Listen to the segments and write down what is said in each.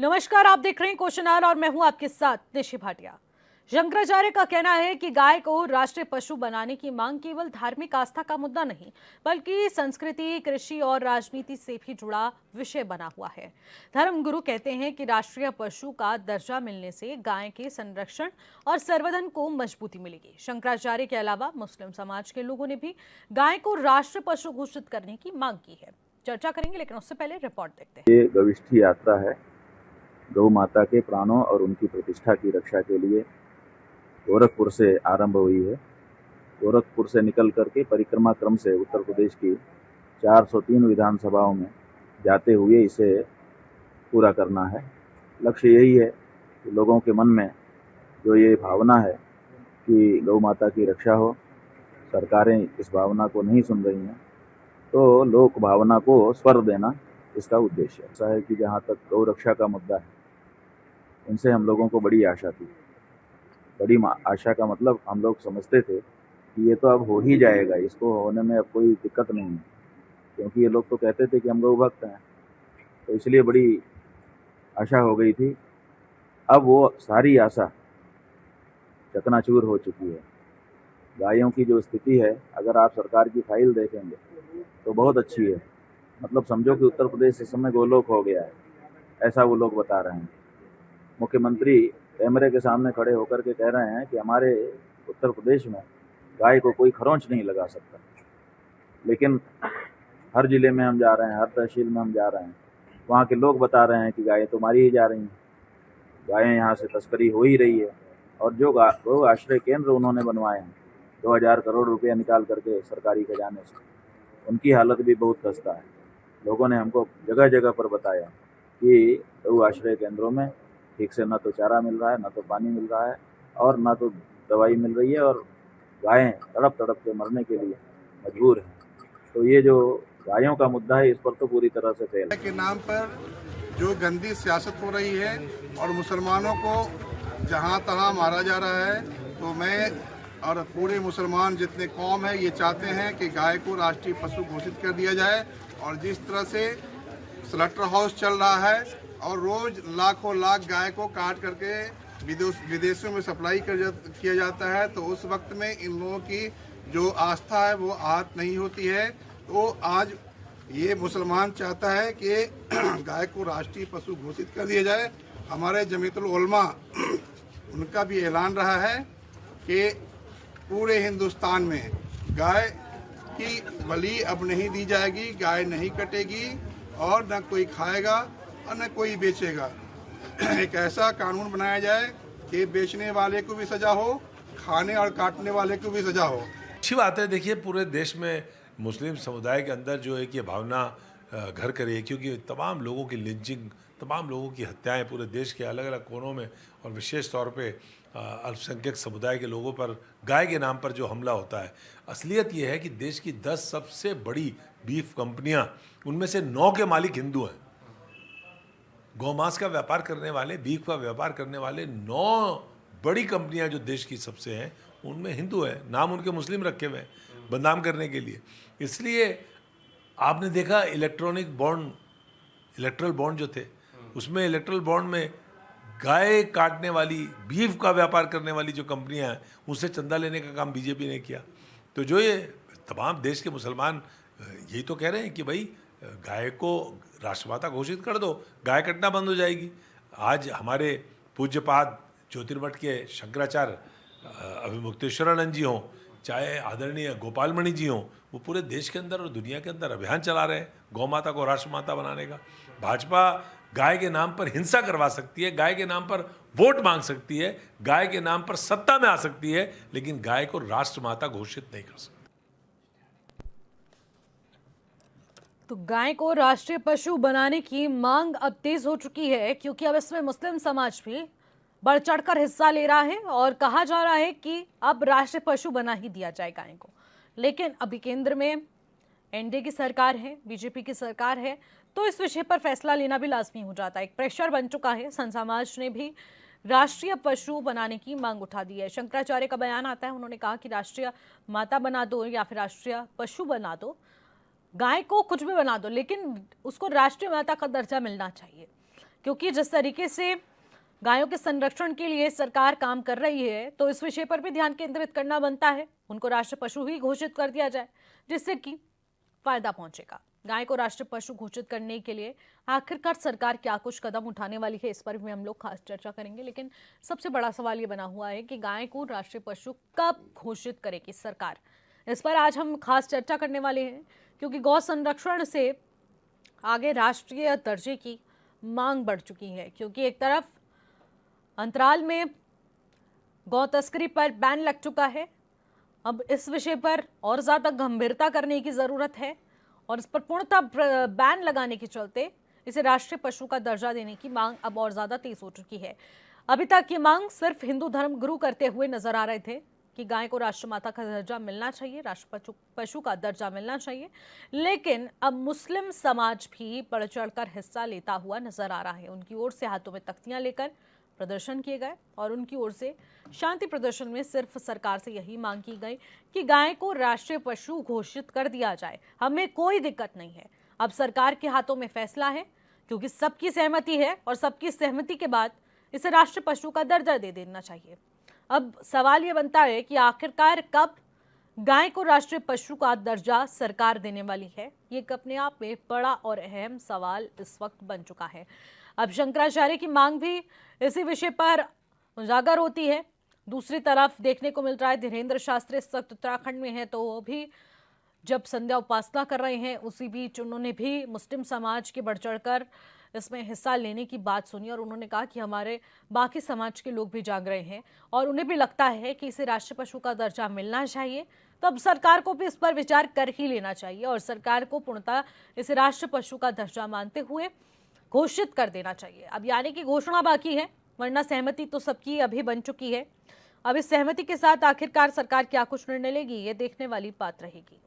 नमस्कार, आप देख रहे हैं क्वेश्चन आवर और मैं हूं आपके साथ निशि भाटिया। शंकराचार्य का कहना है कि गाय को राष्ट्रीय पशु बनाने की मांग केवल धार्मिक आस्था का मुद्दा नहीं, बल्कि संस्कृति, कृषि और राजनीति से भी जुड़ा विषय बना हुआ है। धर्मगुरु कहते हैं कि राष्ट्रीय पशु का दर्जा मिलने से गाय के संरक्षण और संवर्धन को मजबूती मिलेगी। शंकराचार्य के अलावा मुस्लिम समाज के लोगों ने भी गाय को राष्ट्रीय पशु घोषित करने की मांग की है। चर्चा करेंगे, लेकिन उससे पहले रिपोर्ट देखते हैं। ये गविष्ठी यात्रा है। गौ माता के प्राणों और उनकी प्रतिष्ठा की रक्षा के लिए गोरखपुर से आरंभ हुई है। गोरखपुर से निकल करके परिक्रमा क्रम से उत्तर प्रदेश की 403 विधानसभाओं में जाते हुए इसे पूरा करना है। लक्ष्य यही है कि लोगों के मन में जो ये भावना है कि गौ माता की रक्षा हो, सरकारें इस भावना को नहीं सुन रही हैं, तो लोक भावना को स्वर देना इसका उद्देश्य है। ऐसा है कि जहाँ तक गौ रक्षा का मुद्दा है, इनसे हम लोगों को बड़ी आशा थी। बड़ी आशा का मतलब हम लोग समझते थे कि ये तो अब हो ही जाएगा, इसको होने में अब कोई दिक्कत नहीं है, क्योंकि ये लोग तो कहते थे कि हम गौ भक्त हैं, तो इसलिए बड़ी आशा हो गई थी। अब वो सारी आशा चकनाचूर हो चुकी है। गायों की जो स्थिति है, अगर आप सरकार की फाइल देखेंगे तो बहुत अच्छी है। मतलब समझो कि उत्तर प्रदेश इस समय गोलोक हो गया है, ऐसा वो लोग बता रहे हैं। मुख्यमंत्री कैमरे के सामने खड़े होकर के कह रहे हैं कि हमारे उत्तर प्रदेश में गाय को कोई खरोंच नहीं लगा सकता। लेकिन हर जिले में हम जा रहे हैं, हर तहसील में हम जा रहे हैं, वहाँ के लोग बता रहे हैं कि गायें तो मारी ही जा रही हैं, गायें यहाँ से तस्करी हो ही रही है। और जो गौ आश्रय केंद्र उन्होंने बनवाए हैं 2000 करोड़ रुपया निकाल करके सरकारी खजाने से, उनकी हालत भी बहुत खस्ता है। लोगों ने हमको जगह जगह पर बताया कि गौ आश्रय केंद्रों में ठीक से ना तो चारा मिल रहा है, ना तो पानी मिल रहा है, और ना तो दवाई मिल रही है, और गायें तड़प तड़प के मरने के लिए मजबूर हैं। तो ये जो गायों का मुद्दा है, इस पर तो पूरी तरह से फेल के नाम पर जो गंदी सियासत हो रही है और मुसलमानों को जहां तहां मारा जा रहा है, तो मैं और पूरे मुसलमान जितने कौम है ये चाहते हैं कि गाय को राष्ट्रीय पशु घोषित कर दिया जाए। और जिस तरह से स्लॉटर हाउस चल रहा है और रोज लाखों लाख गाय को काट करके विदेशों में सप्लाई किया जाता है, तो उस वक्त में इन लोगों की जो आस्था है वो आहत नहीं होती है। तो आज ये मुसलमान चाहता है कि गाय को राष्ट्रीय पशु घोषित कर दिया जाए। हमारे जमीयतुल उलमा उनका भी ऐलान रहा है कि पूरे हिंदुस्तान में गाय की बलि अब नहीं दी जाएगी, गाय नहीं कटेगी और न कोई खाएगा और न कोई बेचेगा। एक ऐसा कानून बनाया जाए कि बेचने वाले को भी सजा हो, खाने और काटने वाले को भी सजा हो। अच्छी बात है। देखिए, पूरे देश में मुस्लिम समुदाय के अंदर जो है कि ये भावना घर करी है, क्योंकि तमाम लोगों की लिंचिंग, तमाम लोगों की हत्याएं पूरे देश के अलग अलग कोनों में और विशेष तौर पे अल्पसंख्यक समुदाय के लोगों पर गाय के नाम पर जो हमला होता है। असलियत ये है कि देश की 10 सबसे बड़ी बीफ कंपनियां, उनमें से 9 के मालिक हिंदू हैं। गौमांस का व्यापार करने वाले, बीफ का व्यापार करने वाले 9 बड़ी कंपनियां जो देश की सबसे हैं, उनमें हिंदू हैं। नाम उनके मुस्लिम रखे हुए हैं बदनाम करने के लिए। इसलिए आपने देखा इलेक्ट्रल बॉन्ड जो थे, उसमें इलेक्ट्रल बॉन्ड में गाय काटने वाली, बीफ का व्यापार करने वाली जो कंपनियां हैं, उनसे चंदा लेने का काम बीजेपी ने किया। तो जो ये तमाम देश के मुसलमान यही तो कह रहे हैं कि भाई गाय को राष्ट्रमाता घोषित कर दो, गाय कटना बंद हो जाएगी। आज हमारे पूज्यपाद ज्योतिर्मठ के शंकराचार्य अभिमुक्तेश्वरानंद जी हों, चाहे आदरणीय गोपाल मणि जी हों, वो पूरे देश के अंदर और दुनिया के अंदर अभियान चला रहे हैं गौ माता को राष्ट्रमाता बनाने का। भाजपा गाय के नाम पर हिंसा करवा सकती है, गाय के नाम पर वोट मांग सकती है, गाय के नाम पर सत्ता में आ सकती है, लेकिन गाय को राष्ट्रमाता घोषित नहीं कर सकती। तो गाय को राष्ट्रीय पशु बनाने की मांग अब तेज हो चुकी है, क्योंकि अब इसमें मुस्लिम समाज भी बढ़ चढ़कर हिस्सा ले रहा है और कहा जा रहा है कि अब राष्ट्रीय पशु बना ही दिया जाए गाय को। लेकिन अभी केंद्र में एनडीए की सरकार है, बीजेपी की सरकार है, तो इस विषय पर फैसला लेना भी लाजमी हो जाता है। एक प्रेशर बन चुका है। संत समाज ने भी राष्ट्रीय पशु बनाने की मांग उठा दी है। शंकराचार्य का बयान आता है, उन्होंने कहा कि राष्ट्रीय माता बना दो या फिर राष्ट्रीय पशु बना दो, गाय को कुछ भी बना दो, लेकिन उसको राष्ट्रीय माता का दर्जा मिलना चाहिए। क्योंकि जिस तरीके से गायों के संरक्षण के लिए सरकार काम कर रही है, तो इस विषय पर भी ध्यान केंद्रित करना बनता है। उनको राष्ट्रीय पशु ही घोषित कर दिया जाए, जिससे कि फायदा पहुंचेगा। गाय को राष्ट्रीय पशु घोषित करने के लिए आखिरकार सरकार क्या कुछ कदम उठाने वाली है, इस पर भी हम लोग खास चर्चा करेंगे। लेकिन सबसे बड़ा सवाल ये बना हुआ है कि गाय को राष्ट्रीय पशु कब घोषित करेगी सरकार। इस पर आज हम खास चर्चा करने वाले हैं, क्योंकि गौ संरक्षण से आगे राष्ट्रीय दर्जे की मांग बढ़ चुकी है। क्योंकि एक तरफ अंतराल में गौ तस्करी पर बैन लग चुका है, अब इस विषय पर और ज्यादा गंभीरता करने की जरूरत है और इस पर पूर्णतः बैन लगाने के चलते इसे राष्ट्रीय पशु का दर्जा देने की मांग अब और ज्यादा तेज हो चुकी है। अभी तक ये मांग सिर्फ हिंदू धर्म गुरु करते हुए नजर आ रहे थे कि गाय को राष्ट्रमाता का दर्जा मिलना चाहिए, राष्ट्र पशु का दर्जा मिलना चाहिए। लेकिन अब मुस्लिम समाज भी बढ़ चढ़कर हिस्सा लेता हुआ नजर आ रहा है। उनकी ओर से हाथों में तख्तियां लेकर प्रदर्शन किए गए और उनकी ओर से शांति प्रदर्शन में सिर्फ सरकार से यही मांग की गई कि गाय को राष्ट्रीय पशु घोषित कर दिया जाए। हमें कोई दिक्कत नहीं है, अब सरकार के हाथों में फैसला है, क्योंकि सबकी सहमति है और सबकी सहमति के बाद इसे राष्ट्रीय पशु का दर्जा दे देना चाहिए। अब सवाल ये बनता है कि आखिरकार कब गाय को राष्ट्रीय पशु का दर्जा सरकार देने वाली है। ये अपने आप में बड़ा और अहम सवाल इस वक्त बन चुका है। अब शंकराचार्य की मांग भी इसी विषय पर उजागर होती है। दूसरी तरफ देखने को मिल रहा है धीरेन्द्र शास्त्री इस वक्त उत्तराखंड में है, तो वो भी जब संध्या उपासना कर रहे हैं, उसी बीच उन्होंने भी मुस्लिम समाज के बढ़ चढ़कर इसमें हिस्सा लेने की बात सुनी और उन्होंने कहा कि हमारे बाकी समाज के लोग भी जाग रहे हैं और उन्हें भी लगता है कि इसे राष्ट्रीय पशु का दर्जा मिलना चाहिए। तो अब सरकार को भी इस पर विचार कर ही लेना चाहिए और सरकार को पूर्णतः इसे राष्ट्रीय पशु का दर्जा मानते हुए घोषित कर देना चाहिए। अब यानी कि घोषणा बाकी है, वरना सहमति तो सबकी अभी बन चुकी है। अब इस सहमति के साथ आखिरकार सरकार क्या कुछ निर्णय लेगी, ये देखने वाली बात रहेगी।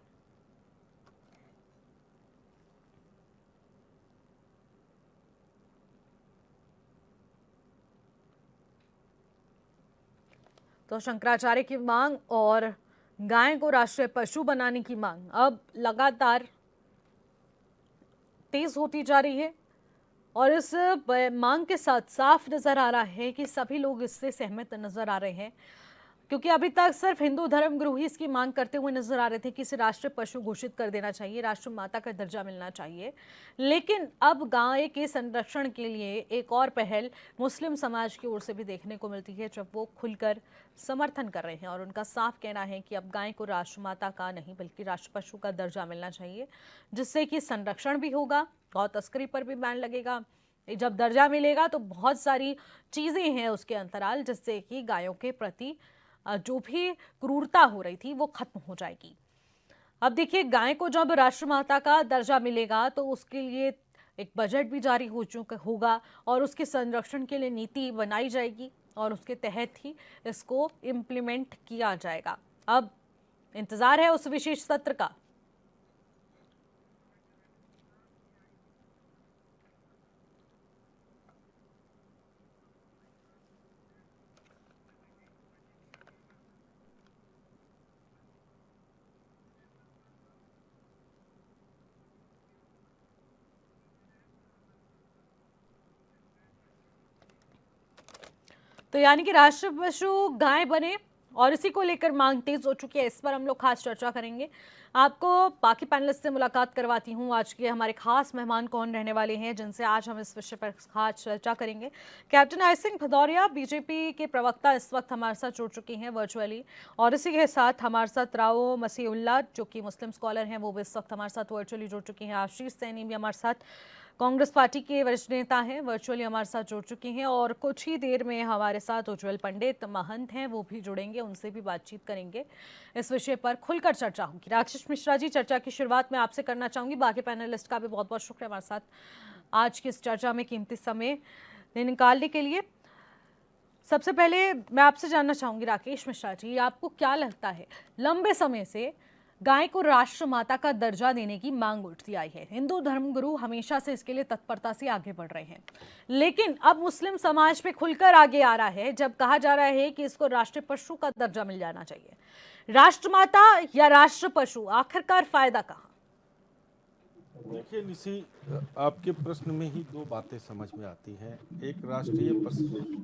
तो शंकराचार्य की मांग और गाय को राष्ट्रीय पशु बनाने की मांग अब लगातार तेज होती जा रही है और इस मांग के साथ साफ नजर आ रहा है कि सभी लोग इससे सहमत नजर आ रहे हैं, क्योंकि अभी तक सिर्फ हिंदू धर्म गुरु ही इसकी मांग करते हुए नजर आ रहे थे कि इसे राष्ट्रीय पशु घोषित कर देना चाहिए, राष्ट्र माता का दर्जा मिलना चाहिए। लेकिन अब गाय के संरक्षण के लिए एक और पहल मुस्लिम समाज की ओर से भी देखने को मिलती है, जब वो खुलकर समर्थन कर रहे हैं और उनका साफ कहना है कि अब गाय को राष्ट्र माता का नहीं बल्कि राष्ट्र पशु का दर्जा मिलना चाहिए, जिससे कि संरक्षण भी होगा, गौ तस्करी पर भी बैन लगेगा। जब दर्जा मिलेगा तो बहुत सारी चीजें हैं उसके अंतराल, जिससे कि गायों के प्रति जो भी क्रूरता हो रही थी वो खत्म हो जाएगी। अब देखिए, गाय को जब राष्ट्रमाता का दर्जा मिलेगा तो उसके लिए एक बजट भी जारी हो चुका होगा और उसके संरक्षण के लिए नीति बनाई जाएगी और उसके तहत ही इसको इम्प्लीमेंट किया जाएगा। अब इंतजार है उस विशेष सत्र का। तो यानी कि राष्ट्रीय पशु गाय बने और इसी को लेकर मांग तेज हो चुकी है। इस पर हम लोग खास चर्चा करेंगे। आपको बाकी पैनलिस्ट से मुलाकात करवाती हूँ। आज के हमारे खास मेहमान कौन रहने वाले हैं जिनसे आज हम इस विषय पर खास चर्चा करेंगे। Captain I Singh Bhadauria, BJP के प्रवक्ता, इस वक्त हमारे साथ जुड़ चुके हैं वर्चुअली, और इसी के साथ हमारे साथ राव मसीहुल्लाह जो कि मुस्लिम स्कॉलर हैं, वो भी इस वक्त हमारे साथ वर्चुअली जुड़ चुके हैं। आशीष सैनी भी हमारे साथ, कांग्रेस पार्टी के वरिष्ठ नेता हैं, वर्चुअली हमारे साथ जुड़ चुके हैं, और कुछ ही देर में हमारे साथ उज्जवल पंडित महंत हैं, वो भी जुड़ेंगे, उनसे भी बातचीत करेंगे। इस विषय पर खुलकर चर्चा होगी। राकेश मिश्रा जी, चर्चा की शुरुआत मैं आपसे करना चाहूंगी। बाकी पैनलिस्ट का भी बहुत बहुत शुक्रिया हमारे साथ आज की इस चर्चा में कीमती समय निकालने के लिए। सबसे पहले मैं आपसे जानना चाहूंगी राकेश मिश्रा जी, आपको क्या लगता है, लंबे समय से गाय को राष्ट्र माता का दर्जा देने की मांग उठती आई है, हिंदू धर्मगुरु हमेशा से इसके लिए तत्परता से आगे बढ़ रहे हैं, लेकिन अब मुस्लिम समाज पे खुलकर आगे आ रहा है जब कहा जा रहा है कि इसको राष्ट्रीय पशु का दर्जा मिल जाना चाहिए। राष्ट्रमाता या राष्ट्र पशु, आखिरकार फायदा कहाँ? देखिए निशी, आपके प्रश्न में ही दो बातें समझ में आती हैं, एक राष्ट्रीय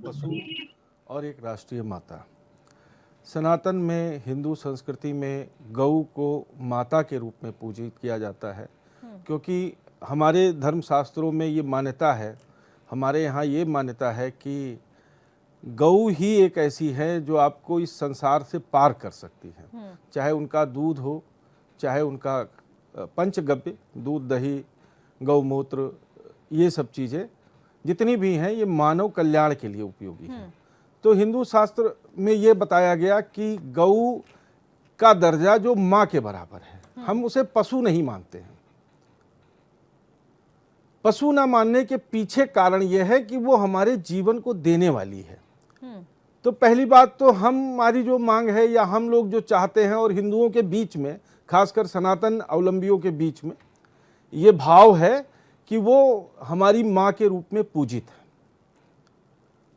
पशु और एक राष्ट्रीय माता। सनातन में, हिंदू संस्कृति में गऊ को माता के रूप में पूजित किया जाता है, क्योंकि हमारे धर्मशास्त्रों में ये मान्यता है, हमारे यहाँ ये मान्यता है कि गऊ ही एक ऐसी है जो आपको इस संसार से पार कर सकती है। चाहे उनका दूध हो, चाहे उनका पंचगव्य, दूध, दही, गौमूत्र, ये सब चीज़ें जितनी भी हैं ये मानव कल्याण के लिए उपयोगी हैं। तो हिंदू शास्त्र में ये बताया गया कि गऊ का दर्जा जो माँ के बराबर है, हम उसे पशु नहीं मानते हैं। पशु ना मानने के पीछे कारण यह है कि वो हमारे जीवन को देने वाली है। तो पहली बात तो हमारी जो मांग है या हम लोग जो चाहते हैं, और हिंदुओं के बीच में, खासकर सनातन अवलंबियों के बीच में ये भाव है कि वो हमारी माँ के रूप में पूजित है।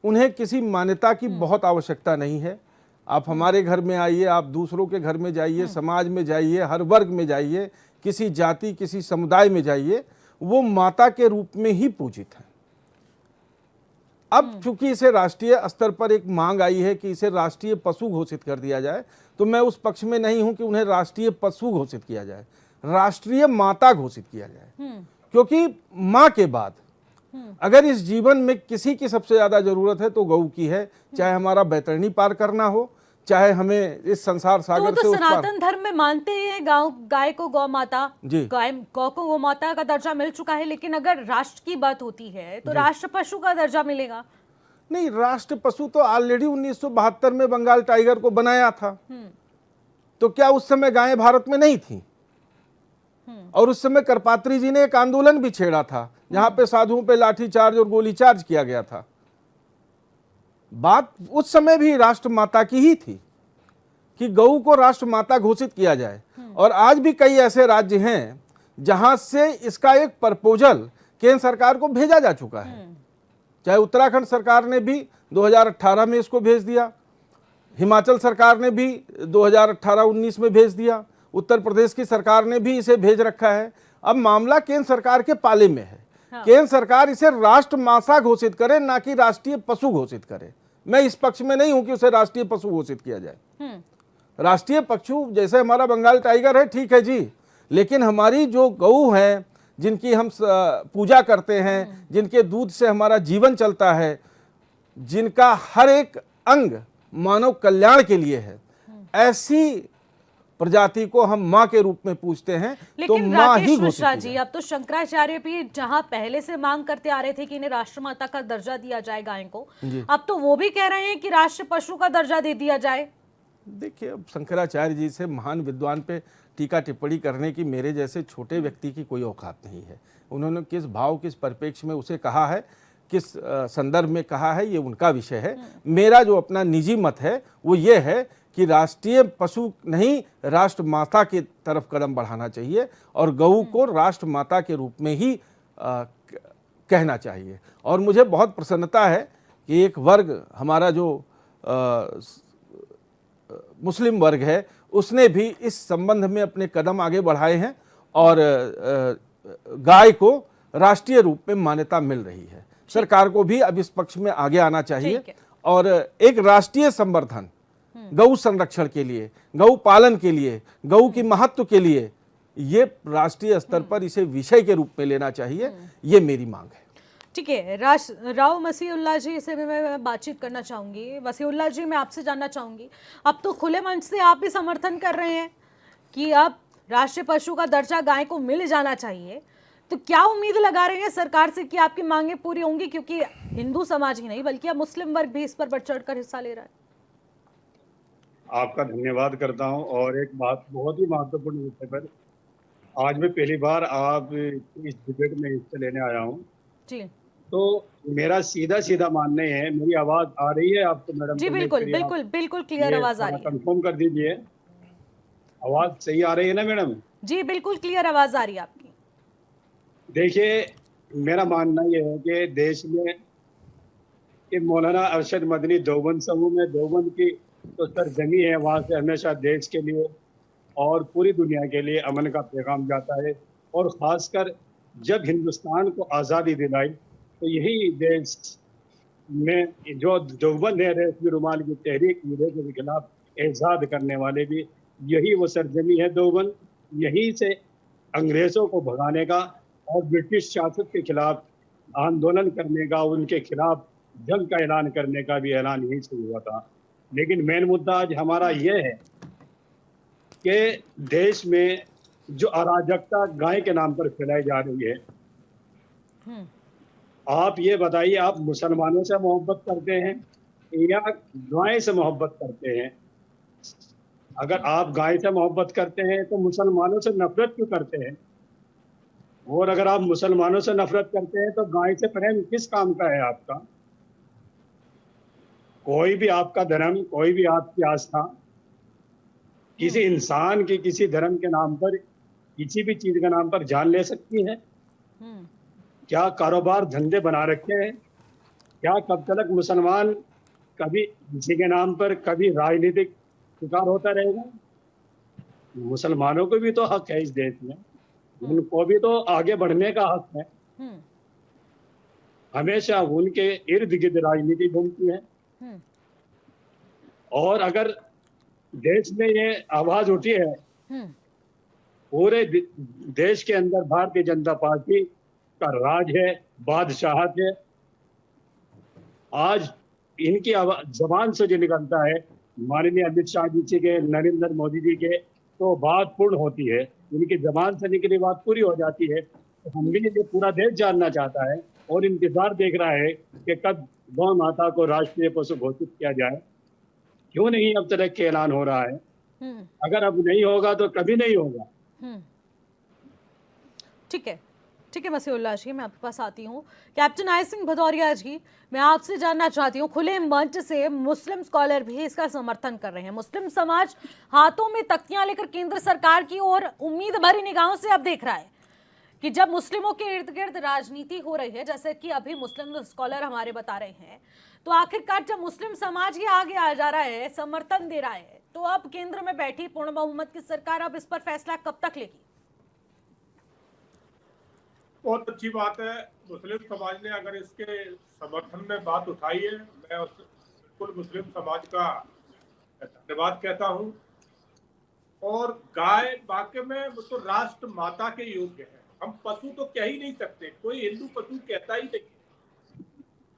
उन्हें किसी मान्यता की बहुत आवश्यकता नहीं है। आप हमारे घर में आइए, आप दूसरों के घर में जाइए, समाज में जाइए, हर वर्ग में जाइए, किसी जाति, किसी समुदाय में जाइए, वो माता के रूप में ही पूजित है। अब चूंकि इसे राष्ट्रीय स्तर पर एक मांग आई है कि इसे राष्ट्रीय पशु घोषित कर दिया जाए, तो मैं उस पक्ष में नहीं हूं कि उन्हें राष्ट्रीय पशु घोषित किया जाए, राष्ट्रीय माता घोषित किया जाए। क्योंकि मां के बाद अगर इस जीवन में किसी की सबसे ज्यादा जरूरत है तो गऊ की है। चाहे हमारा बैतरणी पार करना हो, चाहे हमें इस संसार सागर तो से उस पार। सनातन धर्म में मानते हैं गाय को गौ माता, जी। गौ को गौ माता का दर्जा मिल चुका है, लेकिन अगर राष्ट्र की बात होती है तो राष्ट्र पशु का दर्जा मिलेगा? नहीं, राष्ट्र पशु तो ऑलरेडी 1972 में बंगाल टाइगर को बनाया था। तो क्या उस समय गायें भारत में नहीं थी? और उस समय करपात्री जी ने एक आंदोलन भी छेड़ा था जहां पे साधुओं पे लाठीचार्ज और गोली चार्ज किया गया था। बात उस समय भी राष्ट्र माता की ही थी कि गऊ को राष्ट्र माता घोषित किया जाए। और आज भी कई ऐसे राज्य हैं जहां से इसका एक प्रपोजल केंद्र सरकार को भेजा जा चुका है। चाहे उत्तराखंड सरकार ने भी 2018 में इसको भेज दिया, हिमाचल सरकार ने भी 2018-19 में भेज दिया, उत्तर प्रदेश की सरकार ने भी इसे भेज रखा है। अब मामला केंद्र सरकार के पाले में है। केंद्र सरकार इसे राष्ट्र माता घोषित करे, ना कि राष्ट्रीय पशु घोषित करे। मैं इस पक्ष में नहीं हूं कि उसे राष्ट्रीय पशु घोषित किया जाए। राष्ट्रीय पशु जैसे हमारा बंगाल टाइगर है, ठीक है जी, लेकिन हमारी जो गऊ है, जिनकी हम पूजा करते हैं, जिनके दूध से हमारा जीवन चलता है, जिनका हर एक अंग मानव कल्याण के लिए है, ऐसी प्रजाति को हम माँ के रूप में पूछते हैं। तो माँ ही घोषित की जी, अब तो शंकराचार्य भी जहां पहले से मांग करते आ रहे थे कि इन्हें राष्ट्रमाता का दर्जा दिया जाए गाय को, अब तो वो भी कह रहे हैं कि राष्ट्र पशु का दर्जा दे दिया जाए। देखिए, अब शंकराचार्य जी से महान विद्वान पे टीका टिप्पणी करने की मेरे जैसे छोटे व्यक्ति की कोई औकात नहीं है। उन्होंने किस भाव, किस परिप्रेक्ष्य में उसे कहा है, किस संदर्भ में कहा है, ये उनका विषय है। मेरा जो अपना निजी मत है वो ये है कि राष्ट्रीय पशु नहीं, राष्ट्र माता की तरफ कदम बढ़ाना चाहिए और गऊ को राष्ट्र माता के रूप में ही कहना चाहिए। और मुझे बहुत प्रसन्नता है कि एक वर्ग, हमारा जो मुस्लिम वर्ग है, उसने भी इस संबंध में अपने कदम आगे बढ़ाए हैं और गाय को राष्ट्रीय रूप में मान्यता मिल रही है। सरकार को भी अब इस पक्ष में आगे आना चाहिए और एक राष्ट्रीय संवर्धन गौ संरक्षण के लिए, गौ पालन के लिए, गौ की महत्व के लिए, ये राष्ट्रीय स्तर पर इसे विषय के रूप में लेना चाहिए। ये मेरी मांग है। ठीक है, राव मसीहुल्लाह जी से भी मैं बातचीत करना चाहूंगी। मसीहुल्लाह जी, मैं आपसे जानना चाहूंगी, अब तो खुले मंच से आप भी समर्थन कर रहे हैं कि अब राष्ट्रीय पशु का दर्जा गाय को मिल जाना चाहिए, तो क्या उम्मीद लगा रहे हैं सरकार से कि आपकी मांगे पूरी होंगी? क्योंकि हिंदू समाज ही नहीं बल्कि अब मुस्लिम वर्ग भी इस पर बढ़ चढ़ कर हिस्सा ले रहा है। आपका धन्यवाद करता हूं। और एक बात बहुत ही महत्वपूर्ण विषय पर आज मैं पहली बार आप इस डिबेट में हिस्सा लेने आया हूं जी। तो मेरा सीधा मानना है, मेरी आवाज आ रही है आपको मैडम? जी बिल्कुल बिल्कुल बिल्कुल क्लियर आवाज आ रही है। कंफर्म कर दीजिए, आवाज सही आ रही है ना मैडम? जी बिल्कुल क्लियर आवाज आ रही है आपकी। देखिए, मेरा मानना यह है कि देश में कि मौलाना अरशद मदनी देवबंद समूह में, देवबंद की तो सरजमी है, वहाँ से हमेशा देश के लिए और पूरी दुनिया के लिए अमन का पैगाम जाता है। और खासकर जब हिंदुस्तान को आज़ादी दिलाई तो यही देश में जो देवबंद है रेशमी रुमाल की तहरीक अंग्रेजों के खिलाफ एजाद करने वाले भी यही वो सरजमी है देवबंद। यहीं से अंग्रेजों को भगाने का और ब्रिटिश शासक के खिलाफ आंदोलन करने का, उनके खिलाफ जंग का ऐलान करने का भी ऐलान यहीं से हुआ था। लेकिन मेन मुद्दा आज हमारा यह है कि देश में जो अराजकता गाय के नाम पर फैलाई जा रही है, आप ये बताइए, आप मुसलमानों से मोहब्बत करते हैं या गाय से मोहब्बत करते हैं? अगर आप गाय से मोहब्बत करते हैं तो मुसलमानों से नफरत क्यों करते हैं? और अगर आप मुसलमानों से नफरत करते हैं तो गाय से प्रेम किस काम का है आपका? कोई भी आपका धर्म, कोई भी आपकी आस्था किसी इंसान की किसी धर्म के नाम पर, किसी भी चीज के नाम पर जान ले सकती है? क्या कारोबार धंधे बना रखे हैं? क्या कब तक मुसलमान कभी किसी के नाम पर कभी राजनीतिक शिकार होता रहेगा? मुसलमानों को भी तो हक है इस देश में, उनको भी तो आगे बढ़ने का हक है। हमेशा उनके इर्द गिर्द राजनीति घूमती है। और अगर देश में ये आवाज उठी है, पूरे देश के अंदर भारतीय जनता पार्टी का राज है, बादशाहत है। आज इनकी जबान से जो निकलता है माननीय अमित शाह जी के, नरेंद्र मोदी जी के, तो बात पूर्ण होती है। इनकी जबान से निकली बात पूरी हो जाती है। तो हम भी ये पूरा देश जानना चाहता है और इंतजार देख रहा है कि कब गौ माता को राष्ट्रीय पशु घोषित किया जाए। क्यों नहीं अब तक के ऐलान हो रहा है? अगर अब नहीं होगा तो कभी नहीं होगा। ठीक है, ठीक है मसीहुल्लाह जी, मैं आपके पास आती हूँ। कैप्टन आई सिंह भदौरिया जी, मैं आपसे जानना चाहती हूँ, खुले मंच से मुस्लिम स्कॉलर भी इसका समर्थन कर रहे हैं। मुस्लिम समाज हाथों में तख्तियां लेकर केंद्र सरकार की ओर उम्मीद भरी निगाहों से अब देख रहा है कि जब मुस्लिमों के इर्द गिर्द राजनीति हो रही है, जैसे कि अभी मुस्लिम स्कॉलर हमारे बता रहे हैं, तो आखिरकार जब मुस्लिम समाज ही आगे आ जा रहा है, समर्थन दे रहा है, तो अब केंद्र में बैठी पूर्ण बहुमत की सरकार अब इस पर फैसला कब तक लेगी? बहुत अच्छी बात है। मुस्लिम समाज ने अगर इसके समर्थन में बात उठाई है, मैं बिल्कुल मुस्लिम समाज का धन्यवाद कहता हूं। और गाय वाकई में वो तो राष्ट्र माता के योग्य है। हम पशु तो कह ही नहीं सकते, कोई हिंदू पशु कहता ही नहीं,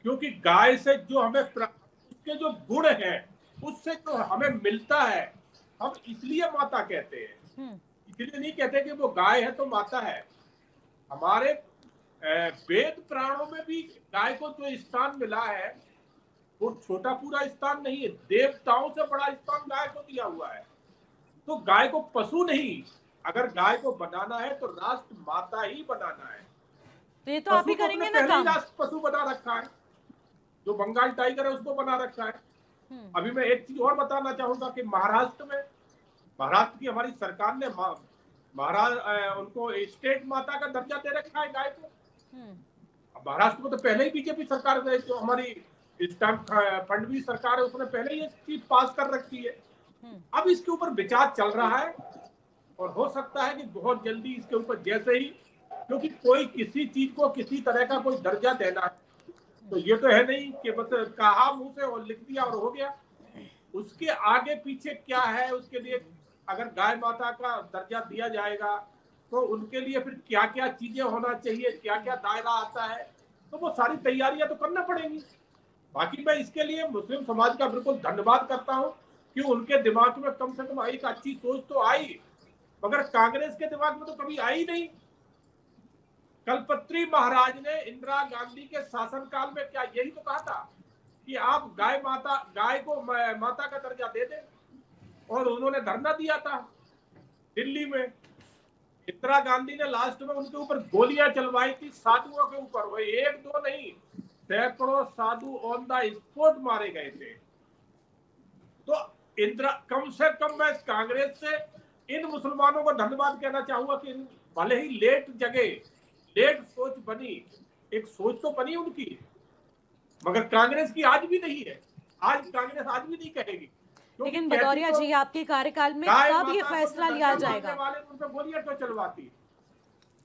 क्योंकि गाय से जो हमें उसके जो गुण हैं, उससे जो हमें मिलता है, हम इसलिए माता कहते हैं। इसलिए नहीं कहते कि वो गाय है तो माता है। हमारे वेद पुराणों में भी गाय को जो स्थान मिला है वो छोटा पूरा स्थान नहीं है, देवताओं से बड़ा स्थान गाय को दिया हुआ है। तो गाय को पशु नहीं, अगर गाय को बनाना है तो राष्ट्र माता ही बनाना है। तो ये तो आप ही करेंगे ना काम। राष्ट्र पशु बना रखा है, जो बंगाल टाइगर है उसको बना रखा है। अभी मैं एक चीज और बताना चाहूंगा कि महाराष्ट्र की हमारी सरकार ने उनको स्टेट माता का दर्जा दे रखा है गाय को। महाराष्ट्र में तो पहले ही बीजेपी सरकार, जो हमारी फडणवीस सरकार है, उसने पहले ही ये चीज पास कर रखी है। अब इसके ऊपर विचार चल रहा है और हो सकता है कि बहुत जल्दी इसके ऊपर, जैसे ही, क्योंकि कोई किसी चीज को किसी तरह का कोई दर्जा देना है तो ये तो है नहीं कि बस कहा मुंह से और लिख दिया और हो गया। उसके आगे पीछे क्या है, उसके लिए अगर गाय माता का दर्जा दिया जाएगा तो उनके लिए फिर क्या क्या चीजें होना चाहिए, क्या क्या दायरा आता है, तो वो सारी तैयारियां तो करना पड़ेंगी। बाकी मैं इसके लिए मुस्लिम समाज का बिल्कुल धन्यवाद करता हूं कि उनके दिमाग में कम से कम एक अच्छी सोच तो आई, मगर कांग्रेस के दिमाग में तो कभी आई नहीं। कल्पत्री महाराज ने इंदिरा गांधी के शासनकाल में क्या यही तो कहा था कि आप गाय को माता का दर्जा दे दें, और उन्होंने धरना दिया था दिल्ली में। इंदिरा गांधी ने लास्ट में उनके ऊपर गोलियां चलवाई थी, साधुओं के ऊपर। वो एक दो नहीं, सैकड़ों साधु ऑन द स्पॉट मारे गए थे। तो इंदिरा, कम से कम मैं कांग्रेस से इन मुसलमानों को धन्यवाद कहना चाहूंगा कि भले ही लेट जगे, लेट सोच बनी, एक सोच तो बनी उनकी, मगर कांग्रेस की आज भी नहीं है। कांग्रेस आज भी नहीं कहेगी। लेकिन भदौरिया जी, आपके कार्यकाल में कब ये फैसला लिया जाएगा? वाले उन पे गोलियां क्यों चलवाती?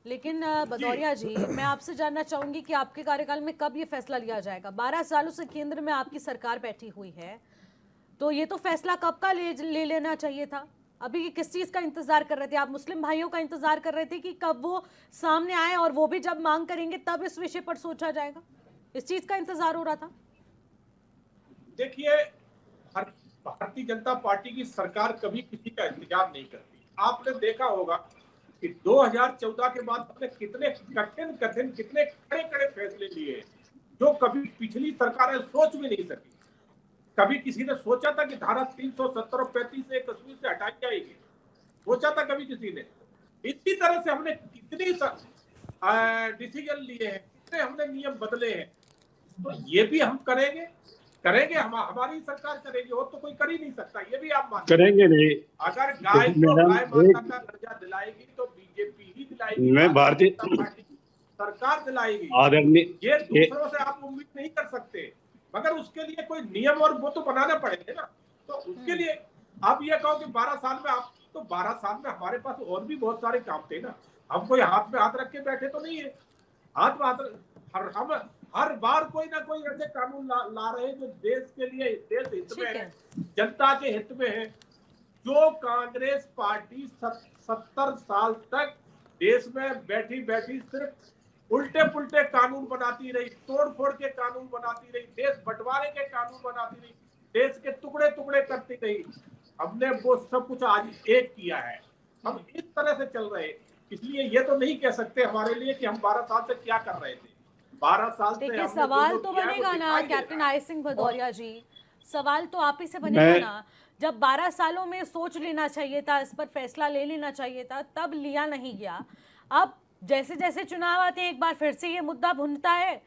लेकिन भदौरिया जी, मैं आपसे जानना चाहूंगी कि आपके कार्यकाल में कब ये फैसला लिया जाएगा? 12 सालों से केंद्र में आपकी सरकार बैठी हुई है, तो ये तो फैसला कब का ले लेना चाहिए था? अभी किस चीज का इंतजार कर रहे थे आप? मुस्लिम भाइयों का इंतजार कर रहे थे कि कब वो सामने आए और वो भी जब मांग करेंगे तब इस विषय पर सोचा जाएगा? इस चीज का इंतजार हो रहा था? देखिए, भारतीय जनता पार्टी की सरकार कभी किसी का इंतजार नहीं करती। आपने देखा होगा कि 2014 के बाद हमने कितने कठिन कितने कड़े फैसले लिए जो कभी पिछली सरकारें सोच भी नहीं सकी। कभी किसी ने सोचा था कि धारा 370 और 35 से कश्मीर से हटाई जाएगी? सोचा था कभी किसी ने? इसी तरह से हमने कितनी डिसीजन लिए हैं, कितने हमने नियम बदले हैं। तो ये भी हम करेंगे, हमारी सरकार करेगी, और तो कोई कर ही नहीं सकता। ये भी आप मानते करेंगे नहीं। अगर गाय को गाय माता का दर्जा दिलाएगी तो बीजेपी ही दिलाएगी, मैं भारतीय सरकार दिलाएगी। आदरणीय, ये दूसरों से आप उम्मीद नहीं कर सकते, मगर उसके लिए कोई नियम और वो तो बनाने पड़ेंगे ना। तो उसके लिए आप ये कहो कि 12 साल में आप, तो 12 साल में हमारे पास और भी बहुत सारे काम थे ना। हम कोई हाथ में हाथ रख के बैठे तो नहीं है। हाथ में हाथ हम हर बार कोई ना कोई ऐसे कानून ला रहे हैं जो देश के लिए, देश हित में है, जनता के हित में है। जो कांग्रेस पार्टी 70 साल तक देश में बैठी सिर्फ उल्टे पुल्टे कानून बनाती रही, तोड़ फोड़ के कानून बनाती रही, देश बंटवारे के कानून बनाती रही, देश के टुकड़े टुकड़े करती रही, हमने वो सब कुछ आज एक किया है। हम इस तरह से चल रहे, इसलिए ये तो नहीं कह सकते हमारे लिए कि हम 12 साल से क्या कर रहे थे। 12 साल से देखिए, सवाल तो बनेगा ना कैप्टन आई सिंह भदौरिया जी, सवाल तो आप ही से बनेगा ना। जब 12 सालों में सोच लेना चाहिए था, इस पर फैसला ले लेना चाहिए था, तब लिया नहीं गया। अब जैसे जैसे चुनाव आते हैं एक बार फिर से ये मुद्दा भुनता है।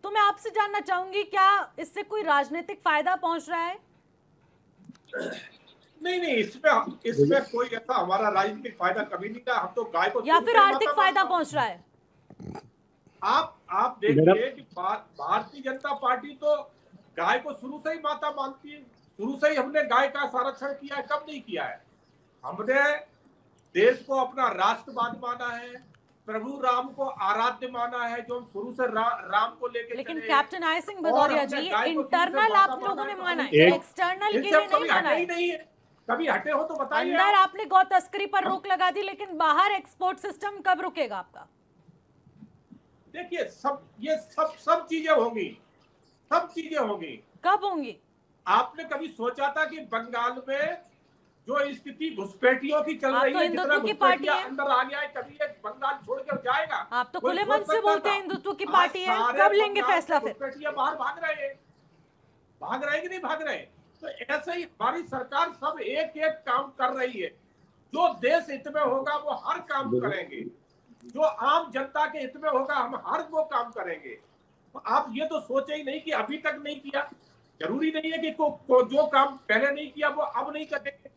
तो मैं आपसे जानना चाहूंगी, क्या इससे कोई राजनीतिक फायदा पहुंच रहा है? नहीं, इसमें कोई ऐसा हमारा राजनीतिक फायदा कभी नहीं था। हम तो गाय को, या फिर आर्थिक फायदा पहुंच रहा है? आप देखिए कि भारतीय जनता पार्टी तो गाय को शुरू से ही माता मानती है। शुरू से ही हमने गाय का संरक्षण किया है। कब नहीं किया है? हमने देश को अपना राष्ट्रवाद माना है, प्रभु राम को आराध्य माना है, जो हम शुरू से राम को लेकर। लेकिन captain I Singh Bhadauria ji, internal आप लोगों ने माना है, एक्सटर्नल के लिए नहीं माना है। नहीं है, कभी हटे हो तो बताइए। अंदर आपने गौ तस्करी पर रोक लगा दी, लेकिन बाहर एक्सपोर्ट सिस्टम कब रुकेगा आपका? देखिए, सब चीजें होंगी, सब चीजें होंगी। कब होंगी? आपने कभी सोचा था कि बंगाल में जो स्थिति घुसपैठियों की चल रही है, जितना घुसपैठिया अंदर आ गया है, कभी एक बंगाल छोड़कर जाएगा? आप तो खुले मन से बोलते हैं हिंदुत्व की पार्टी है, कब लेंगे फैसला? फिर घुसपैठिया बाहर भाग रहे कि नहीं भाग रहे? तो ऐसे ही हमारी सरकार सब एक एक काम कर रही है। जो देश हित में होगा वो हर काम करेंगे, जो आम जनता के हित में होगा हम हर वो काम करेंगे। तो आप ये तो सोचे ही नहीं कि अभी तक नहीं किया। जरूरी नहीं है कि जो काम पहले नहीं किया वो अब नहीं करेंगे।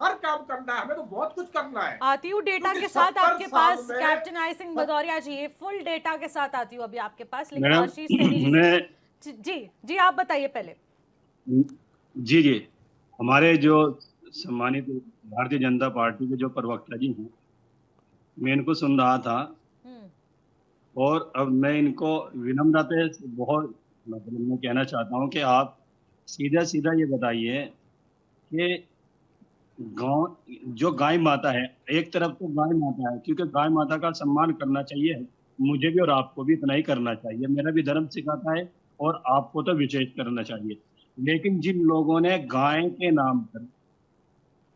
हर काम करना है, हमें तो बहुत कुछ करना है। आती हूँ डेटा के साथ आपके पास captain I Singh Bhadauria ji, full data के साथ आती हूँ अभी आपके पास। लेकिन आशीष जी आप बताइए पहले। जी, हमारे जो सम्मानित भारतीय जनता पार्टी के जो प्रवक्ता जी हैं, मैं इनको सुन रहा था और अब मैं इनको विनम्रता से बहुत मतलब मैं कहना चाहता हूँ कि आप सीधा ये बताइए कि गांव जो गाय माता है, एक तरफ तो गाय माता है, क्योंकि गाय माता का सम्मान करना चाहिए, मुझे भी और आपको भी इतना ही करना चाहिए, मेरा भी धर्म सिखाता है और आपको तो विशेष करना चाहिए। लेकिन जिन लोगों ने गाय के नाम पर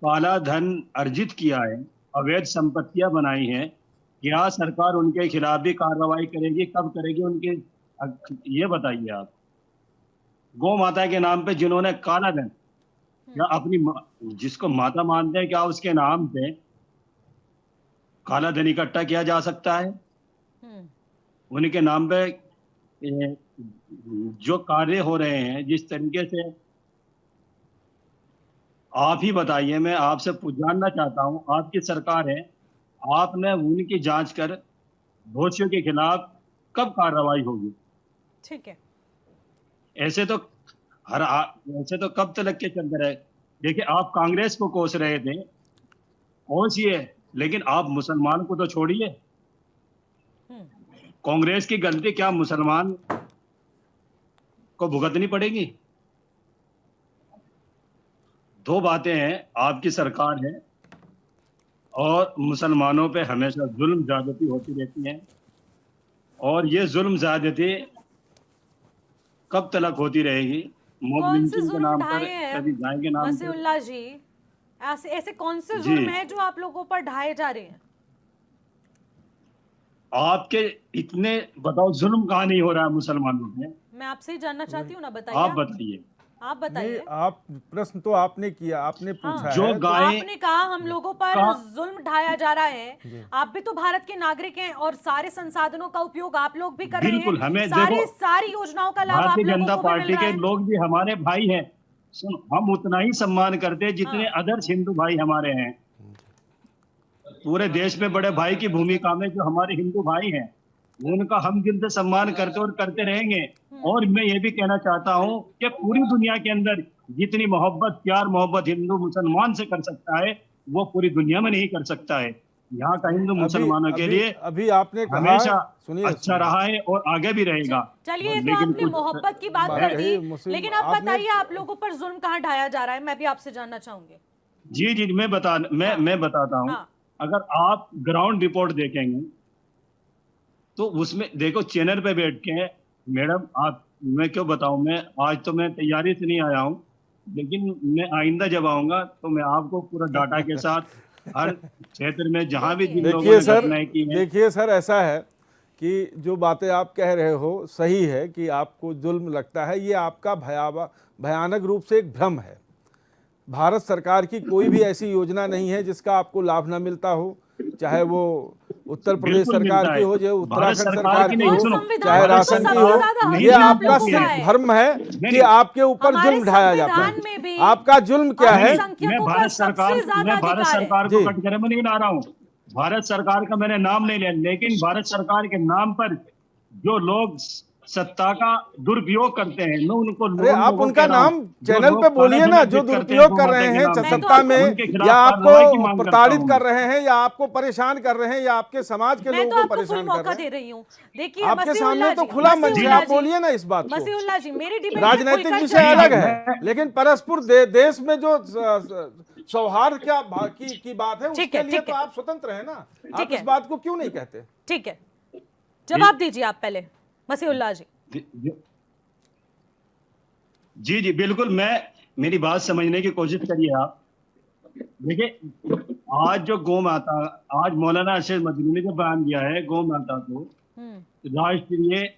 काला धन अर्जित किया है, अवैध संपत्तियां बनाई हैं, क्या सरकार उनके खिलाफ भी कार्रवाई करेगी? कब करेगी? उनके ये बताइए आप। गौ माता के नाम पे जिन्होंने काला धन, क्या अपनी जिसको माता मानते हैं, क्या उसके नाम पे काला धन इकट्ठा किया जा सकता है? उनके नाम पे जो कार्य हो रहे हैं, जिस तरीके से आप ही बताइए, मैं आपसे जानना चाहता हूं, आपकी सरकार है, आपने उनकी जांच कर दोषियों के खिलाफ कब कार्रवाई होगी? ठीक है, ऐसे तो कब तक के चलते रहे? देखिए, आप कांग्रेस को कोस रहे थे, कोसिए, लेकिन आप मुसलमान को तो छोड़िए, कांग्रेस की गलती क्या मुसलमान को भुगतनी पड़ेगी? दो बातें हैं, आपकी सरकार है और मुसलमानों पे हमेशा जुल्म ज्यादती होती रहती है, और ये जुल्म ज्यादती कब तक होती रहेगी? मोब कौन से लिंचिंग के जुल्म नाम पर, ढाए हैं कभी गाय के नाम पर। मसीउल्लाह जी? ऐसे ऐसे कौन से जी। जुल्म है जो आप लोगों पर ढाए जा रहे हैं? आपके इतने बताओ जुल्म कहाँ नहीं हो रहा है मुसलमानों पे? मैं आपसे ही जानना चाहती हूँ ना, आप बताइए। बताइए। आप नहीं, बताइए। आप प्रश्न तो आपने किया, आपने पूछा जो है। तो गाय आपने कहा हम लोगों पर जुल्म ढाया जा रहा है। आप भी तो भारत के नागरिक हैं और सारे संसाधनों का उपयोग आप लोग भी कर रहे हैं। बिल्कुल, हमें सारी योजनाओं का लाभ आप भारतीय लोगों जनता को भी मिल पार्टी रहा के है। लोग भी हमारे भाई हैं। सुन, हम उतना ही सम्मान करते हैं जितने अदर्स हिंदू भाई हमारे हैं। पूरे देश में बड़े भाई की भूमिका में जो हमारे हिंदू भाई हैं, उनका हम दिल से सम्मान करते और करते रहेंगे। और मैं ये भी कहना चाहता हूँ कि पूरी दुनिया के अंदर जितनी मोहब्बत, प्यार मोहब्बत हिंदू मुसलमान से कर सकता है, वो पूरी दुनिया में नहीं कर सकता है। यहाँ का हिंदू मुसलमानों के लिए अभी आपने कहा, हमेशा सुनिए, अच्छा रहा है और आगे भी रहेगा। चलिए, ये तो लेकिन आपने कुछ- मोहब्बत की बात बात कर दी, कही, मुस्लिम- लेकिन अब आपने- बताइए आप लोगों पर जुल्म कहाँ ढाया जा रहा है? मैं भी आपसे जानना चाहूंगी। जी जी, मैं बताता हूँ। हाँ। अगर आप ग्राउंड रिपोर्ट देखेंगे तो उसमें देखो, चैनल पे बैठ के, मैडम आप, मैं क्यों बताऊं, मैं आज तो मैं तैयारी से नहीं आया हूं, लेकिन मैं आइंदा जब आऊंगा तो मैं आपको पूरा डाटा के साथ हर क्षेत्र में जहां भी जिन लोगों देखिए ने सर, घटनाएं की हैं। देखिए सर, ऐसा है कि जो बातें आप कह रहे हो सही है कि आपको जुल्म लगता है, ये आपका भयानक रूप से एक भ्रम है। भारत सरकार की कोई भी ऐसी योजना नहीं है जिसका आपको लाभ ना मिलता हो, चाहे वो उत्तर प्रदेश बिल्कुल सरकार मिलता की है। हो, चाहे भारत उत्तराखंड सरकार सरकार की की नहीं, हो, सुनो, चाहे भारत राशन सरकार की हो, नहीं, ये नहीं, आपका नहीं, सिर्फ भ्रम है नहीं, कि आपके ऊपर हमारे जुल्म ढाया जाता संविधान में भी है। आपका जुल्म क्या है? अल्पसंख्यकों का सबसे ज्यादा मैं भारत अधिकार है। सरकार को जी। कटघरे में नहीं ला रहा हूँ। भारत सरकार का मैंने नाम नहीं लिया, लेकिन भारत सरकार के नाम पर जो लोग सत्ता का दुरुपयोग करते हैं, मैं उनको अरे आप उनका नाम चैनल पे बोलिए ना, जो दुरुपयोग कर रहे हैं सत्ता में, या आपको प्रताड़ित कर रहे हैं, या आपको परेशान कर रहे हैं, या आपके समाज के मैं लोगों तो को आपको फुल परेशान कर मौका रहे दे हैं। रही हूँ। देखिए आपके मसीउल्लाह सामने तो जी, खुला मंच है, मसीउल्लाह आप जी, बोलिए ना इस बात को। मसीउल्लाह जी, मेरी डिबेट राजनीतिक खुलकर विषय चलिए। अलग है, लेकिन परस्पर देश में जो सौहार्द की बात है, ठीक है, उसके लिए ठीक तो है। आप स्वतंत्र हैं ना। आप ठीक इस है। बात को क्यों नहीं कहते? ठीक है, जवाब दीजिए आप पहले मसीउल्लाह जी। जी जी बिल्कुल, मेरी बात समझने की कोशिश करिए आप। देखिए, आज जो गौ माता, आज मौलाना अरशद मदनी ने जो बयान दिया है, गौ माता को राष्ट्रीय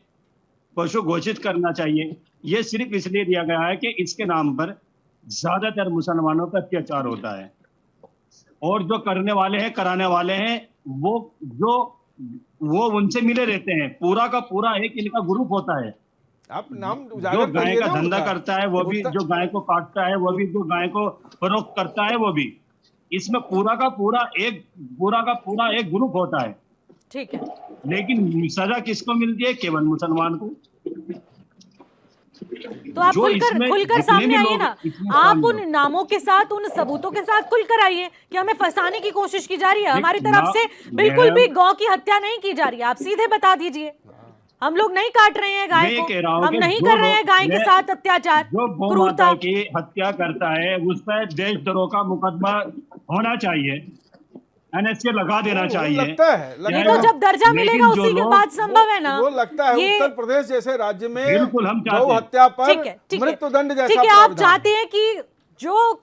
पशु घोषित करना चाहिए, ये सिर्फ इसलिए दिया गया है कि इसके नाम पर ज्यादातर मुसलमानों पर अत्याचार होता है, और जो करने वाले हैं, कराने वाले हैं, वो उनसे मिले रहते हैं। पूरा का पूरा एक इनका ग्रुप होता है। आप नाम जो उजागर गाय करिए का ना धंधा उनका। करता है वो भी, जो गाय को काटता है वो भी, जो गाय को फरोख्त करता है वो भी, इसमें पूरा का पूरा एक ग्रुप होता है। ठीक है, लेकिन सजा किसको मिलती है? केवल मुसलमान को। तो आप जो इसमें खुलकर जितने सामने भी आइए लोग ना। इसमें आप शामिल उन नामों के साथ, उन सबूतों के साथ खुलकर आइए कि हमें फंसाने की कोशिश की जा रही है। हमारी तरफ से बिल्कुल भी गौ की हत्या नहीं की जा रही है। आप सीधे बता दीजिए, हम लोग नहीं काट रहे हैं गाय को, हम नहीं कर रहे हैं गाय के साथ अत्याचार, जो गौ क्रूरता। माता की हत्या करता है उस पर देशद्रोह का मुकदमा होना चाहिए, एनएसए लगा देना चाहिए। लगता है ये तो जब दर्जा लेकिन मिलेगा जो उसी के लोग- बाद संभव है ना। वो लगता है ये- उत्तर प्रदेश जैसे राज्य में बिल्कुल हम चाहते गौ हैं। हत्या पर ठीक है, ठीक है, मृत्युदंड जैसा ठीक है। आप प्रावधान चाहते हैं कि जो,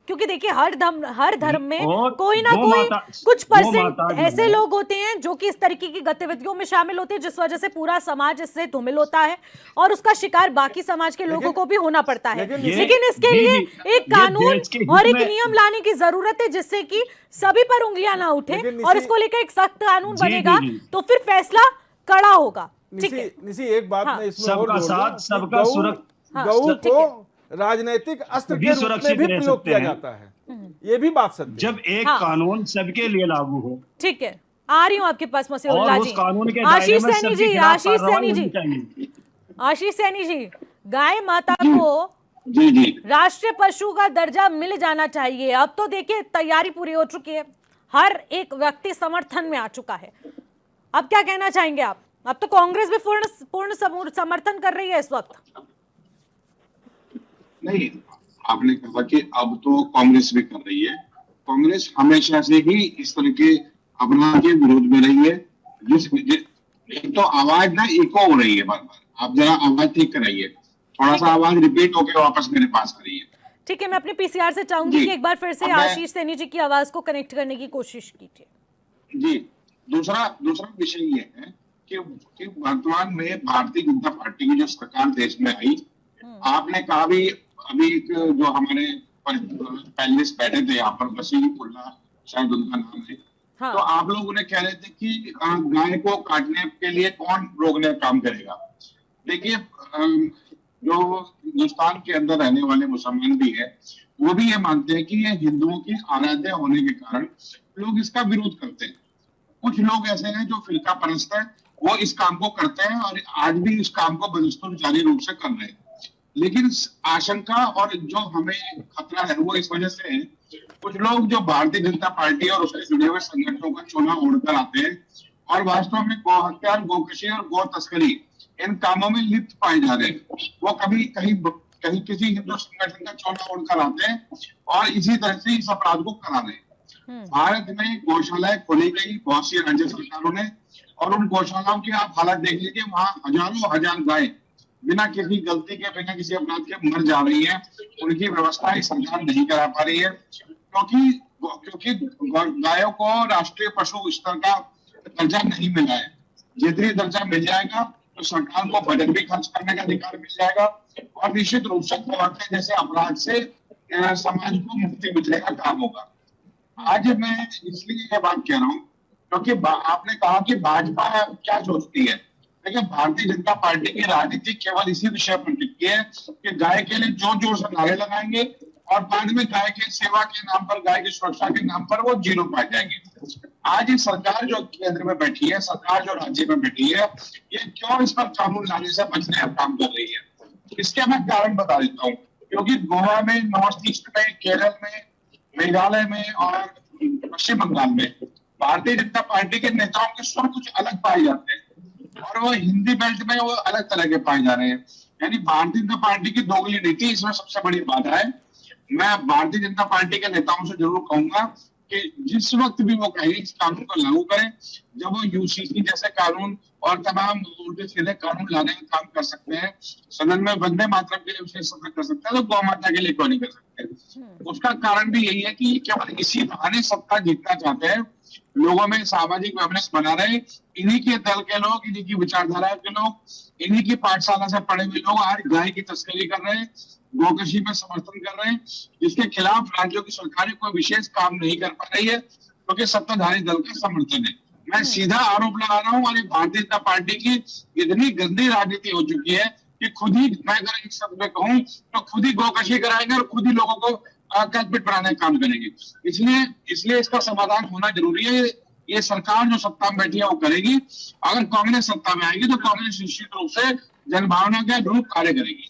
क्योंकि देखिए हर धर्म में और कोई ना गौ कोई माता- कुछ गौ माता परसेंट जो ऐसे है- लोग होते हैं जो कि इस तरीके की गतिविधियों में शामिल होते हैं, जिस वजह से पूरा समाज इससे धूमिल होता है और उसका शिकार बाकी समाज के लोगों को भी होना पड़ता है। लेकिन इसके जी, लिए जी, एक ये कानून देश के हित और एक में- नियम लाने की जरूरत है, जिससे कि सभी पर उंगलियां ना उठे लेकिन और इसी- इसको लेकर एक सख्त कानून जी, बनेगा, जी, जी। तो फिर फैसला कड़ा होगा। ठीक है, निसी एक बात हाँ। मैं इसमें और सबका जोड़ साथ, दूं कि सबका हाँ, गऊ ठीक है। को राजनीतिक अस्त्र भी के रूप में सुरक्षित भी रह प्रयोग सकते किया हैं। जाता है। ये भी बात सत्य है। जब एक हाँ। कानून सबके लिए लागू हो ठीक है, आ रही हूं आपके पास मसीउल्लाह और उस जी। कानून के दायरे आशीष में सैनी सबके जी, खिलाफ आशीष कार्रवाई सैनी होनी जी, चाहिए। आशीष सैनी जी, गाय माता को जी जी राष्ट्रीय पशु का दर्जा मिल जाना चाहिए। अब तो देखिए तैयारी पूरी हो चुकी है, हर एक व्यक्ति समर्थन में आ चुका है। अब क्या कहना चाहेंगे आप? अब तो कांग्रेस भी पूर्ण समर्थन कर रही है इस वक्त। नहीं, आपने कहा कि अब तो कांग्रेस भी कर रही है। कांग्रेस हमेशा से ही इस तरह के अपराध के विरोध में रही है। एक तो आवाज ना इको हो रही है बार बार, आप जरा आवाज ठीक कराइए, थोड़ा सा आवाज रिपीट होकर वापस मेरे पास करिए। ठीक है, मैं अपने पीसीआर से चाहूंगी कि एक बार फिर से अब मैं- आशीष सैनी जी की आवाज को कनेक्ट करने की कोशिश कीजिए। जी, दूसरा विषय ये है कि वर्तमान में भारतीय जनता पार्टी की जो सरकार देश में आई, आपने कहा भी अभी एक जो हमारे पैनलिस्ट बैठे थे यहाँ पर, वसीमुल्लाह शायद उनका नाम है, हाँ। तो आप लोग उन्हें कह रहे थे कि गाय को काटने के लिए कौन रोकने काम करेगा। देखिए, जो हिंदुस्तान के अंदर रहने वाले मुसलमान भी है, वो भी ये मानते हैं कि ये हिंदुओं की आराध्य होने के कारण लोग इसका विरोध करते हैं। कुछ लोग ऐसे हैं जो फिरका परस्त है, वो इस काम को करते हैं और आज भी इस काम को बदस्तूर जारी रूप से कर रहे हैं। लेकिन आशंका और जो हमें खतरा है वो इस वजह से है, कुछ लोग जो भारतीय जनता पार्टी और उसके जुड़े हुए संगठनों का चोला ओढ़कर आते हैं और वास्तव में गौ हत्या, गोकशी और गौ तस्करी इन कामों में लिप्त पाए जा रहे हैं। वो कभी कहीं किसी हिंदू संगठन का चोला ओढ़कर आते हैं और इसी तरह से इस अपराध को करा रहे हैं। भारत में गौशालाएं खोली गई बहुत सी राज्य सरकारों ने, और उन गौशालाओं की आप हालत देख लीजिए, वहां हजारों हजार गाय बिना किसी गलती के, बिना किसी अपराध के मर जा रही है। उनकी व्यवस्था सरकार नहीं करा पा रही है, क्योंकि गायों को राष्ट्रीय पशु स्तर का दर्जा नहीं मिला है। जितनी दर्जा मिल जाएगा तो सरकार को बजट भी खर्च करने का अधिकार मिल जाएगा और निश्चित रूप से गौ हत्या जैसे अपराध से समाज को मुक्ति मिलने का काम होगा। आज मैं इसलिए ये बात कह रहा हूँ क्योंकि आपने कहा कि भाजपा क्या सोचती है। देखिए, भारतीय जनता पार्टी की राजनीति केवल इसी विषय पर टिकी है कि गाय के लिए जोर जोर से नारे लगाएंगे और बाद में गाय की सेवा के नाम पर, गाय की सुरक्षा के नाम पर वो जीरो पा जाएंगे। आज ये सरकार जो केंद्र में बैठी है, सरकार जो राज्य में बैठी है, ये क्यों इस पर कानून लाने से बचने का काम कर रही है, इसके मैं कारण बता देता हूँ। क्योंकि गोवा में, नॉर्थ ईस्ट में, केरल में, मेघालय में और पश्चिम बंगाल में भारतीय जनता पार्टी के नेताओं के स्वर कुछ अलग पाए जाते हैं और वो हिंदी बेल्ट में वो अलग तरह के पाए जा रहे हैं। यानी भारतीय जनता पार्टी की दोगली नीति इसमें सबसे बड़ी बाधा है। मैं भारतीय जनता पार्टी के नेताओं से जरूर कहूंगा कि जिस वक्त भी वो कहें इस कानून को लागू करें, जब वो यूसीसी जैसे कानून और तमाम उल्टे सीधे कानून लाने का काम कर सकते हैं, सदन में वंदे मातरम के लिए विशेष सत्र कर सकते हैं, तो गौ माता के लिए क्यों नहीं कर सकते। उसका कारण भी यही है कि केवल इसी बहाने सत्ता जीतना चाहते हैं, लोगों में सामाजिक व्यवस्था बना रहे। इन्हीं के दल के लोग, इन्हीं की विचारधारा के लोग, इन्हीं की पाठशाला से पढ़े हुए लोग आज गाय की तस्करी कर रहे हैं, गोकशी में समर्थन कर रहे हैं, जिसके खिलाफ राज्यों की सरकारें कोई विशेष काम नहीं कर पा रही है क्योंकि सत्ताधारी दल का समर्थन है। मैं सीधा आरोप लगा रहा हूँ, और भारतीय जनता पार्टी की इतनी गंदी राजनीति हो चुकी है कि खुद ही, मैं अगर एक शब्द में कहूँ तो खुद ही गोकशी कराएंगे और खुद ही लोगों को कल्पित बनाने का काम करेंगे। इसलिए इसका समाधान होना जरूरी है। ये सरकार जो सत्ता में बैठी है वो करेगी। अगर कांग्रेस सत्ता में आएगी तो कांग्रेस निश्चित रूप से जनभावना के अनुरूप कार्य करेगी।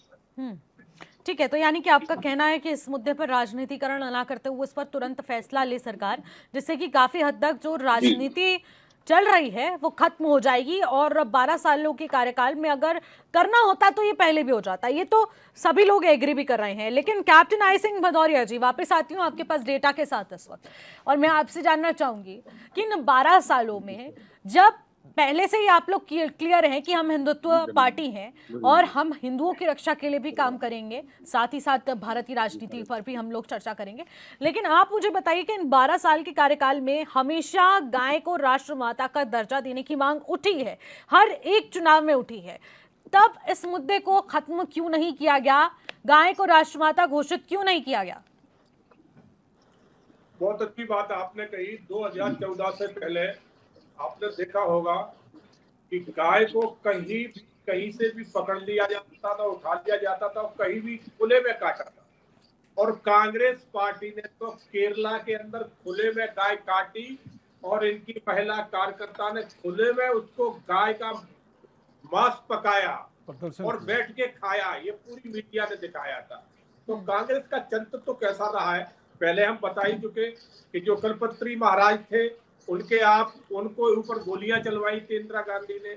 ठीक है, तो यानी कि आपका कहना है कि इस मुद्दे पर राजनीतिकरण ना करते हुए इस पर तुरंत फैसला ले सरकार, जिससे कि काफी हद तक जो राजनीति चल रही है वो खत्म हो जाएगी और 12 सालों के कार्यकाल में अगर करना होता तो ये पहले भी हो जाता। ये तो सभी लोग एग्री भी कर रहे हैं। लेकिन कैप्टन आई सिंह भदौरिया जी, वापस आती हूँ आपके पास डेटा के साथ इस वक्त, और मैं आपसे जानना चाहूंगी कि इन 12 सालों में, जब पहले से ही आप लोग क्लियर हैं कि हम हिंदुत्व पार्टी हैं और हम हिंदुओं की रक्षा के लिए भी काम करेंगे, साथ ही साथ भारतीय राजनीति पर भी हम लोग चर्चा करेंगे, लेकिन आप मुझे बताइए कि इन 12 साल के कार्यकाल में हमेशा गाय को राष्ट्र माता का दर्जा देने की मांग उठी है, हर एक चुनाव में उठी है, तब इस मुद्दे को खत्म क्यों नहीं किया गया? गाय को राष्ट्रमाता घोषित क्यों नहीं किया गया? बहुत अच्छी बात आपने कही। 2014 से पहले आपने देखा होगा कि गाय को कहीं से भी पकड़ लिया जाता था, उठा लिया जाता था, कहीं भी खुले में काटा था। और कांग्रेस पार्टी ने तो केरला के अंदर खुले में गाय काटी और इनकी महिला कार्यकर्ता ने खुले में उसको गाय का मांस पकाया और बैठ के खाया। ये पूरी मीडिया ने दिखाया था। तो कांग्रेस का चरित्र तो कैसा रहा है पहले हम बता ही चुके कि जो कल्पत्री महाराज थे उनको ऊपर गोलियां चलवाई थी इंदिरा गांधी ने।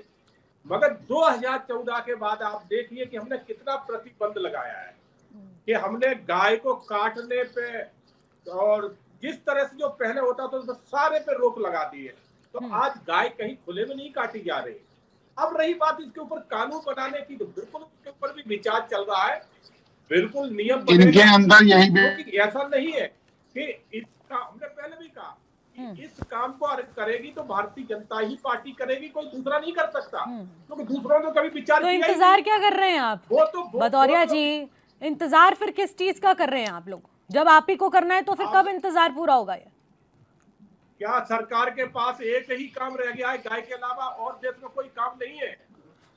मगर 2014 के बाद आप देखिए कि हमने कितना प्रतिबंध लगाया है कि हमने गाय को काटने पे और जिस तरह से जो पहले होता था तो सारे पे रोक लगा दी है। तो आज गाय कहीं खुले में नहीं काटी जा रही। अब रही बात इसके ऊपर कानून बनाने की, तो बिल्कुल उसके ऊपर भी विचार चल रहा है, बिल्कुल नियम इनके अंदर यही भी ऐसा नहीं है कि इसका, हमने पहले भी कहा कि इस काम को करेगी तो भारतीय जनता ही पार्टी करेगी, कोई दूसरा नहीं कर सकता, क्योंकि दूसरों ने कभी विचार तो किया इंतजार क्या कर रहे हैं आप वो तो भदौरिया जी? इंतजार फिर किस चीज का कर रहे हैं आप लोग? जब आप ही को करना है तो फिर कब इंतजार पूरा होगा? ये क्या सरकार के पास एक ही काम रह गया है गाय के अलावा, और देश में कोई काम नहीं है?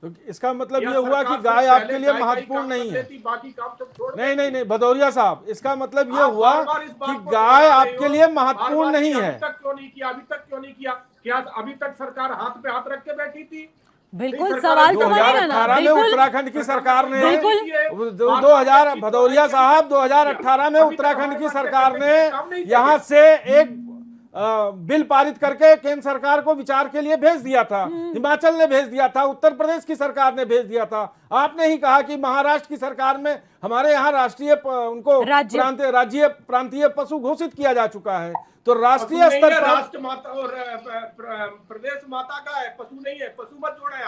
तो इसका मतलब ये हुआ कि गाय आपके लिए महत्वपूर्ण नहीं है? बाकी काम सब छोड़ नहीं नहीं नहीं भदौरिया साहब, इसका मतलब ये हुआ कि गाय आपके लिए महत्वपूर्ण नहीं है। अभी तक क्यों नहीं किया? अभी तक क्यों नहीं किया? क्या अभी तक सरकार हाथ पे हाथ रख के बैठी थी? बिल्कुल सवाल तो बनेगा ना। 2018 में बिल्कुल उत्तराखंड की सरकार ने, बिल्कुल 2000 भदौरिया साहब 2018 में उत्तराखंड की सरकार ने यहाँ से एक बिल पारित करके केंद्र सरकार को विचार के लिए भेज दिया था। हिमाचल ने भेज दिया था, उत्तर प्रदेश की सरकार ने भेज दिया था। आपने ही कहा कि महाराष्ट्र की सरकार में हमारे यहाँ राष्ट्रीय उनको राज्य प्रांतीय पशु घोषित किया जा चुका है। तो राष्ट्रीय स्तर पर राष्ट्र माता और प्रदेश माता का है, पशु नहीं है। पशु मत जोड़े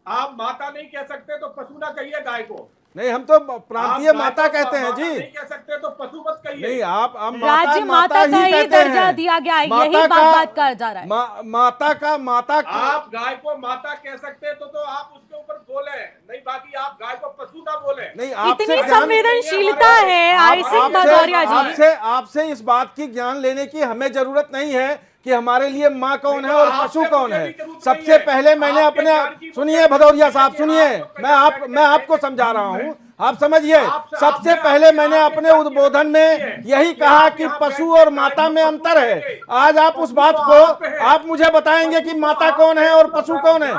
आप माता नहीं कह सकते तो पशु ना कहिए गाय को। नहीं, हम तो प्रांतीय माता कहते हैं जी। नहीं कह सकते तो पशु मत कहिए। नहीं, आप राज्य माता का ही दर्जा दिया गया है, यही बात कहा जा रहा है। माता आप गाय को माता कह सकते तो आप उसके ऊपर बोले, नहीं बाकी आप गाय को पशु ना बोले। नहीं, इतनी संवेदनशीलता है आई सिंह भदौरिया जी। आपसे इस बात की ज्ञान लेने की हमें जरूरत नहीं है कि हमारे लिए माँ कौन है और पशु कौन है। सबसे पहले मैंने अपने, सुनिए भदौरिया साहब सुनिए, मैं आपको समझा रहा हूँ, आप समझिए। सबसे पहले मैंने अपने उद्बोधन में यही कहा कि पशु और माता में अंतर है। आज आप उस बात को, आप मुझे बताएंगे कि माता कौन है और पशु कौन है?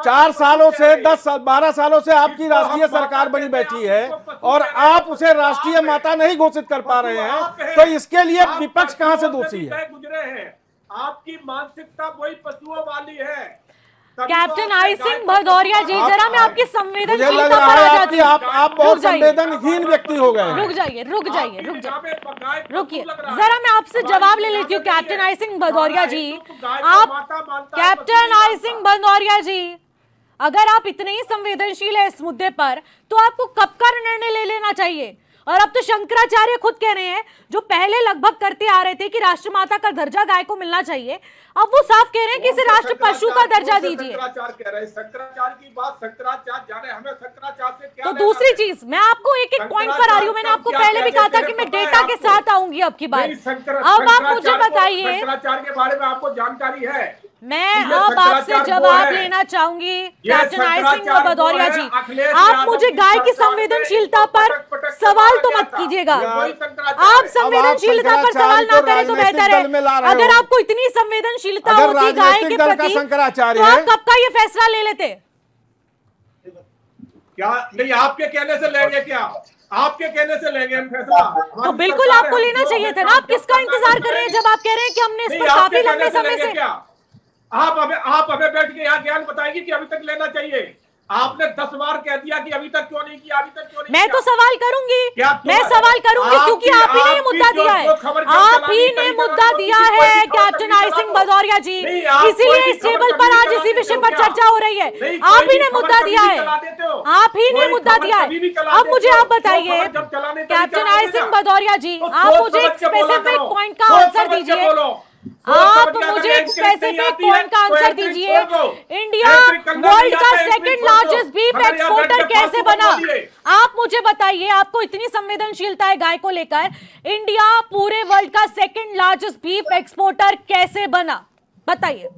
4 सालों से 12 सालों से आपकी राष्ट्रीय सरकार बनी बैठी है और आप उसे राष्ट्रीय माता नहीं घोषित कर पा रहे हैं, तो इसके लिए विपक्ष कहां से दोषी है? आपकी मानसिकता वही पशुओं वाली है। कैप्टन आई सिंह भदौरिया जी, जरा मैं आपकी मुझे लग संवेदनशीलता रहा पर आ है जाती कि हूँ। आप बहुत संवेदनहीन व्यक्ति हो गए हैं। रुक जाइए रुकिए, जरा मैं आपसे जवाब ले लेती हूँ। Captain I Singh Bhadauria ji, captain I Singh Bhadauria ji, अगर आप इतने ही संवेदनशील है इस मुद्दे पर, तो आपको कब का निर्णय ले लेना चाहिए? और अब तो शंकराचार्य खुद कह रहे हैं, जो पहले लगभग करते आ रहे थे कि राष्ट्रमाता का दर्जा गाय को मिलना चाहिए, अब वो साफ कह रहे हैं कि इसे राष्ट्र पशु का दर्जा दीजिए। शंकराचार्य कह रहे हैं, शंकराचार्य की बात शंकराचार्य जाने, हमें शंकराचार्य से क्या? तो दूसरी चीज, मैं आपको एक एक पॉइंट पर आ रही हूँ। मैंने आपको पहले भी कहा था कि मैं डेटा के साथ आऊंगी अब की बार। अब आप मुझे बताइए, शंकराचार्य के बारे में आपको जानकारी है? मैं अब आपसे जवाब लेना चाहूंगी कैप्टन आई सिंह भदौरिया जी। आप मुझे गाय की संवेदनशीलता पर सवाल तो मत कीजिएगा। आप संवेदनशीलता पर सवाल ना करें तो बेहतर है। अगर आपको इतनी संवेदनशीलता होती गाय के प्रति, तो आप कब का ये फैसला ले लेते? क्या नहीं, आपके कहने से लेंगे? क्या आपके कहने से लेंगे हम फैसला? तो बिल्कुल आपको लेना चाहिए था ना। आप किसका इंतजार कर रहे हैं जब आप कह रहे हैं कि हमने इस पर काफी लंबे समय से? आप हमें बैठ के यहाँ ज्ञान बताएंगे कि अभी तक लेना चाहिए? आपने 10 बार कह दिया कि अभी तक क्यों नहीं किया, अभी तक क्यों नहीं? मैं तो सवाल करूंगी, मैं सवाल करूंगी, क्योंकि आप ही ने मुद्दा दिया है। आप ही ने मुद्दा दिया है कैप्टन आई सिंह भदौरिया जी, इसीलिए इस टेबल पर आज इसी विषय पर चर्चा हो रही है। आप ही ने मुद्दा दिया है, आप ही ने मुद्दा दिया है। अब मुझे आप बताइए कैप्टन आई सिंह भदौरिया जी, आप मुझे एक स्पेसिफिक पॉइंट का आंसर दीजिए। आप मुझे एक स्पेसिफिक पॉइंट का आंसर दीजिए। इंडिया वर्ल्ड का सेकंड लार्जेस्ट बीफ एक्सपोर्टर कैसे बना? आप मुझे बताइए, आपको इतनी संवेदनशीलता है गाय को लेकर, इंडिया पूरे वर्ल्ड का सेकंड लार्जेस्ट बीफ एक्सपोर्टर कैसे बना? बताइए।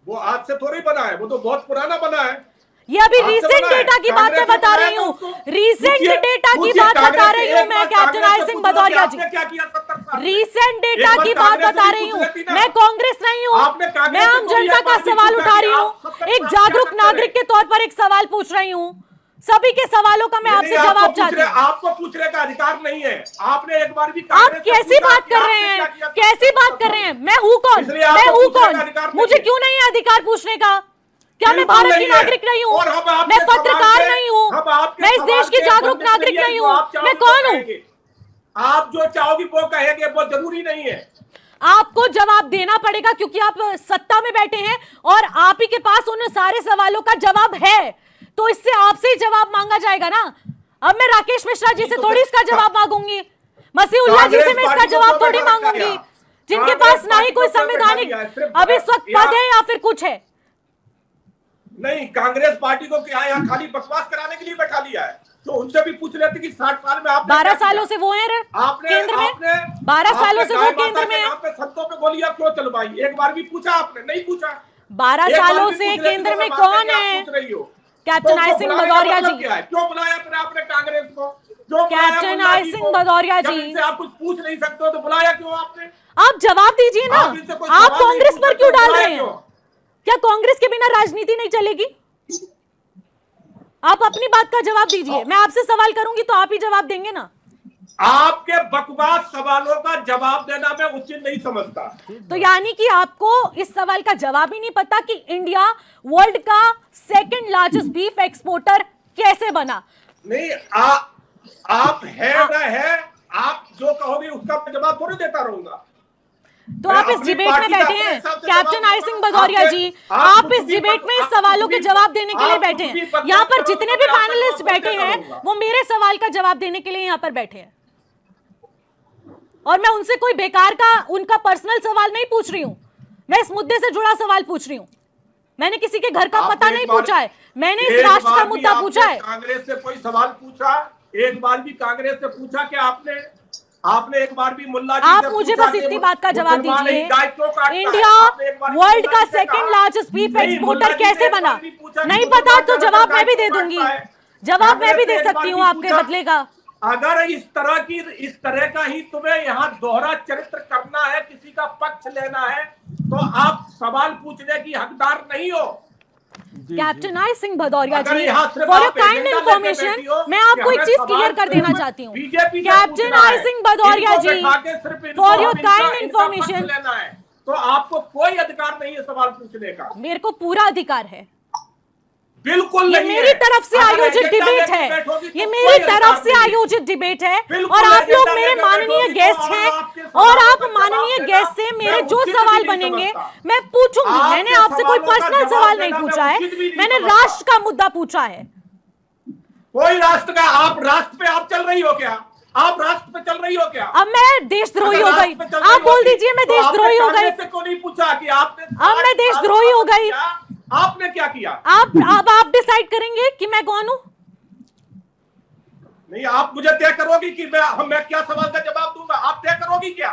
वो आज से थोड़ी बना है, वो तो बहुत पुराना बना है। ये अभी रीसेंट डेटा की बात मैं बता रही हूँ, रीसेंट डेटा की बात बता रही हूँ मैं captain I Singh Bhadauria ji, recent data की बात बता रही हूँ। मैं कांग्रेस नहीं हूँ, मैं आम जनता का सवाल उठा रही हूँ, एक जागरूक नागरिक के तौर पर एक सवाल पूछ रही हूँ। सभी के सवालों का मैं आपसे जवाब चाहती हूँ। आपको पूछने का अधिकार नहीं है। आपने एक बार भी आप कैसी बात कर रहे हैं, कैसी बात कर रहे हैं? मैं हूँ कौन, मैं हूँ कौन? मुझे क्यों नहीं है अधिकार पूछने का? क्या मैं भारत की नागरिक नहीं हूँ? मैं पत्रकार नहीं हूँ? मैं इस देश की जागरूक नागरिक नहीं हूँ? मैं कौन हूँ? आप जो चाहोगी वो कहेंगे, वो जरूरी नहीं है। आपको जवाब देना पड़ेगा क्योंकि आप सत्ता में बैठे हैं और आप ही के पास उन सारे सवालों का जवाब है, तो इससे आपसे ही जवाब मांगा जाएगा ना। अब मैं राकेश मिश्रा जी से थोड़ी इसका जवाब मांगूंगी, मसीहुल्लाह जी से मैं इसका जवाब थोड़ी मांगूंगी, जिनके पास ना ही कोई संवैधानिक अब इस वक्त पद है या फिर कुछ है। नहीं, कांग्रेस पार्टी को क्या यहाँ खाली बकवास कराने के लिए बैठा लिया है? तो उनसे भी पूछ लेते कि 60 साल में आपने 12 सालों से वो है केंद्र में, 12 सालों से वो केंद्र में है। संतों पे गोलियां क्यों चलवाई? एक बार भी पूछा आपने? नहीं पूछा। 12 सालों से केंद्र में कौन है? कैप्टन आई सिंह भदौरिया जी। क्यों बुलाया फिर आपने कांग्रेस को? कैप्टन आई सिंह भदौरिया जी, आप कुछ पूछ नहीं सकते हो तो बुलाया क्यों आपने? आप जवाब दीजिए ना। आप कांग्रेस पर क्यों डाल रहे हैं? क्या कांग्रेस के बिना राजनीति नहीं चलेगी? आप अपनी बात का जवाब दीजिए। मैं आपसे सवाल करूंगी तो आप ही जवाब देंगे ना। आपके बकवास सवालों का जवाब देना मैं उचित नहीं समझता। तो यानी कि आपको इस सवाल का जवाब ही नहीं पता कि इंडिया वर्ल्ड का सेकंड लार्जेस्ट बीफ एक्सपोर्टर कैसे बना? नहीं, आप है ना है, आप जो कहोगे उसका मैं जवाब थोड़ी देता रहूंगा। तो आप इस डिबेट में बैठे हैं कैप्टन आई सिंह भदौरिया जी, आप इस डिबेट में सवालों के जवाब देने के लिए बैठे हैं। यहाँ पर जितने भी पैनलिस्ट बैठे हैं वो मेरे सवाल का जवाब देने के लिए यहाँ पर बैठे हैं, और मैं उनसे कोई बेकार का उनका पर्सनल सवाल नहीं पूछ रही हूँ। मैं इस मुद्दे से जुड़ा सवाल पूछ रही हूँ। मैंने किसी के घर का पता नहीं पूछा है, मैंने इस राष्ट्र का मुद्दा पूछा है। कांग्रेस से कोई सवाल पूछा? एक बार भी कांग्रेस से पूछा कि आपने एक बार भी मुल्ला जी आप मुझे बस इतनी बात का जवाब दीजिए, इंडिया वर्ल्ड का सेकंड लार्जेस्ट बीफ एक्सपोर्टर कैसे बना? नहीं पता तो जवाब मैं भी दे दूंगी, जवाब मैं भी दे सकती हूँ आपके बदले का। अगर इस तरह का ही तुम्हें यहाँ दोहरा चरित्र करना है, किसी का पक्ष लेना है, तो आप सवाल पूछने की हकदार नहीं हो। Captain I Singh Bhadauria ji, for your kind information मैं आपको एक चीज क्लियर कर देना चाहती हूँ। Captain I Singh Bhadauria ji, for your kind information, तो आपको कोई अधिकार नहीं है सवाल पूछने का। मेरे को पूरा अधिकार है। बिल्कुल ये मेरी तरफ से आयोजित डिबेट है, ये मेरी तरफ से आयोजित डिबेट है, और आप लोग मेरे माननीय गेस्ट हैं, और आप माननीय गेस्ट से मेरे जो सवाल बनेंगे मैं पूछूंगी। मैंने आपसे कोई पर्सनल सवाल नहीं पूछा है, मैंने राष्ट्र का मुद्दा पूछा है। कोई राष्ट्र का? आप राष्ट्र पे आप चल रही हो क्या? आप राष्ट्र पे चल रही हो क्या? अब मैं देशद्रोही हो गई? आप बोल दीजिए मैं देशद्रोही हो गई। को नहीं पूछा कि आपने, अब मैं देशद्रोही हो गई? आपने क्या किया? आप डिसाइड करेंगे कि मैं कौन हूं। नहीं, आप मुझे तय करोगी कि मैं क्या सवाल का जवाब दूंगा? आप तय करोगी क्या?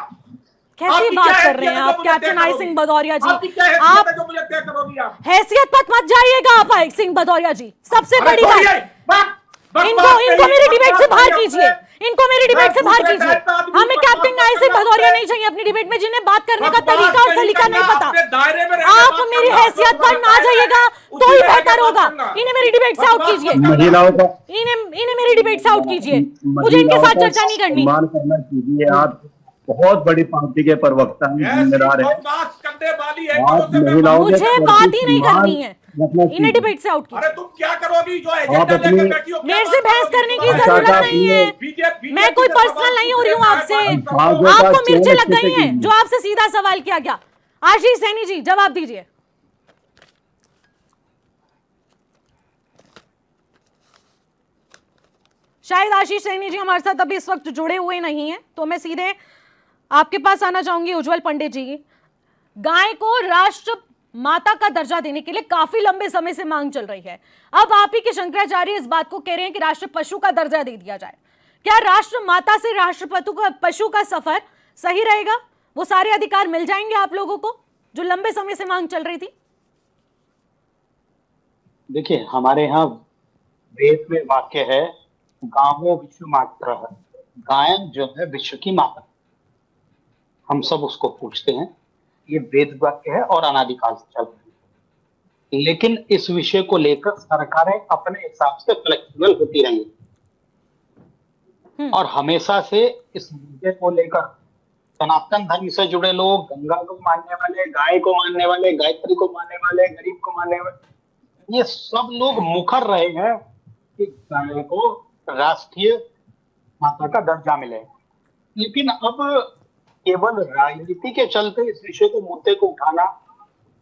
कैसी बात कर रहे हैं आप कैप्टन आई सिंह भदौरिया जी? आप जो मुझे तय करोगी, आप हैसियत पर मत जाइएगा आप आई सिंह भदौरिया जी। सबसे बड़ी बात, इनको मेरी डिबेट से बाहर कीजिए, इनको मेरी डिबेट से बाहर कीजिए। हमें कैप्टन आई सिंह भदौरिया नहीं चाहिए अपनी डिबेट में, जिन्हें बात करने का तरीका और सलीका नहीं पता। आप मेरी हैसियत पर ना जाइएगा तो ही बेहतर होगा। इन्हें मेरी डिबेट से आउट कीजिए, इन्हें मेरी डिबेट से आउट कीजिए, मुझे इनके साथ चर्चा नहीं करनी। करना कीजिए, आप बहुत बड़ी पार्टी के प्रवक्ता हैं, जिम्मेदार हैं। मुझे बात ही नहीं करनी है, इन्हें डिबेट से आउट कीजिए। अरे तुम क्या करोगी जो एजेंडा लेकर बैठी हो? मेरे से बहस करने की जरूरत नहीं है, मैं कोई पर्सनल नहीं हो रही हूँ आपसे। आपको मिर्चें लग गई हैं जो आपसे सीधा सवाल किया गया। आशीष सैनी जी जवाब दीजिए। शायद आशीष सैनी जी हमारे साथ अभी इस वक्त जुड़े हुए नहीं हैं, तो मैं सीधे आपके पास आना चाहूंगी उज्जवल पंडित जी। गाय को राष्ट्र माता का दर्जा देने के लिए काफी लंबे समय से मांग चल रही है। अब आप ही के शंकराचार्य इस बात को कह रहे हैं कि राष्ट्र पशु का दर्जा दे दिया जाए। क्या राष्ट्र माता से राष्ट्र पशु का सफर सही रहेगा? वो सारे अधिकार मिल जाएंगे आप लोगों को जो लंबे समय से मांग चल रही थी? देखिए, हमारे यहाँ वेद में वाक्य है, गावो विश्व मात्र है, गाय जो है विश्व की माता। हम सब उसको पूछते हैं, ये वेद वाक्य है और अनादिकाल से चल रही है। लेकिन इस विषय को लेकर सरकारें अपने हिसाब से फ्लेक्सिबल होती रही और हमेशा से इस मुद्दे को लेकर सनातन धर्म से जुड़े लोग, गंगा को मानने वाले, गाय को मानने वाले, गायत्री को मानने वाले, गरीब को मानने वाले, ये सब लोग मुखर रहे हैं कि गाय को राष्ट्रीय माता का दर्जा मिले। लेकिन अब केवल राजनीति के चलते इस विषय को, मुद्दे को उठाना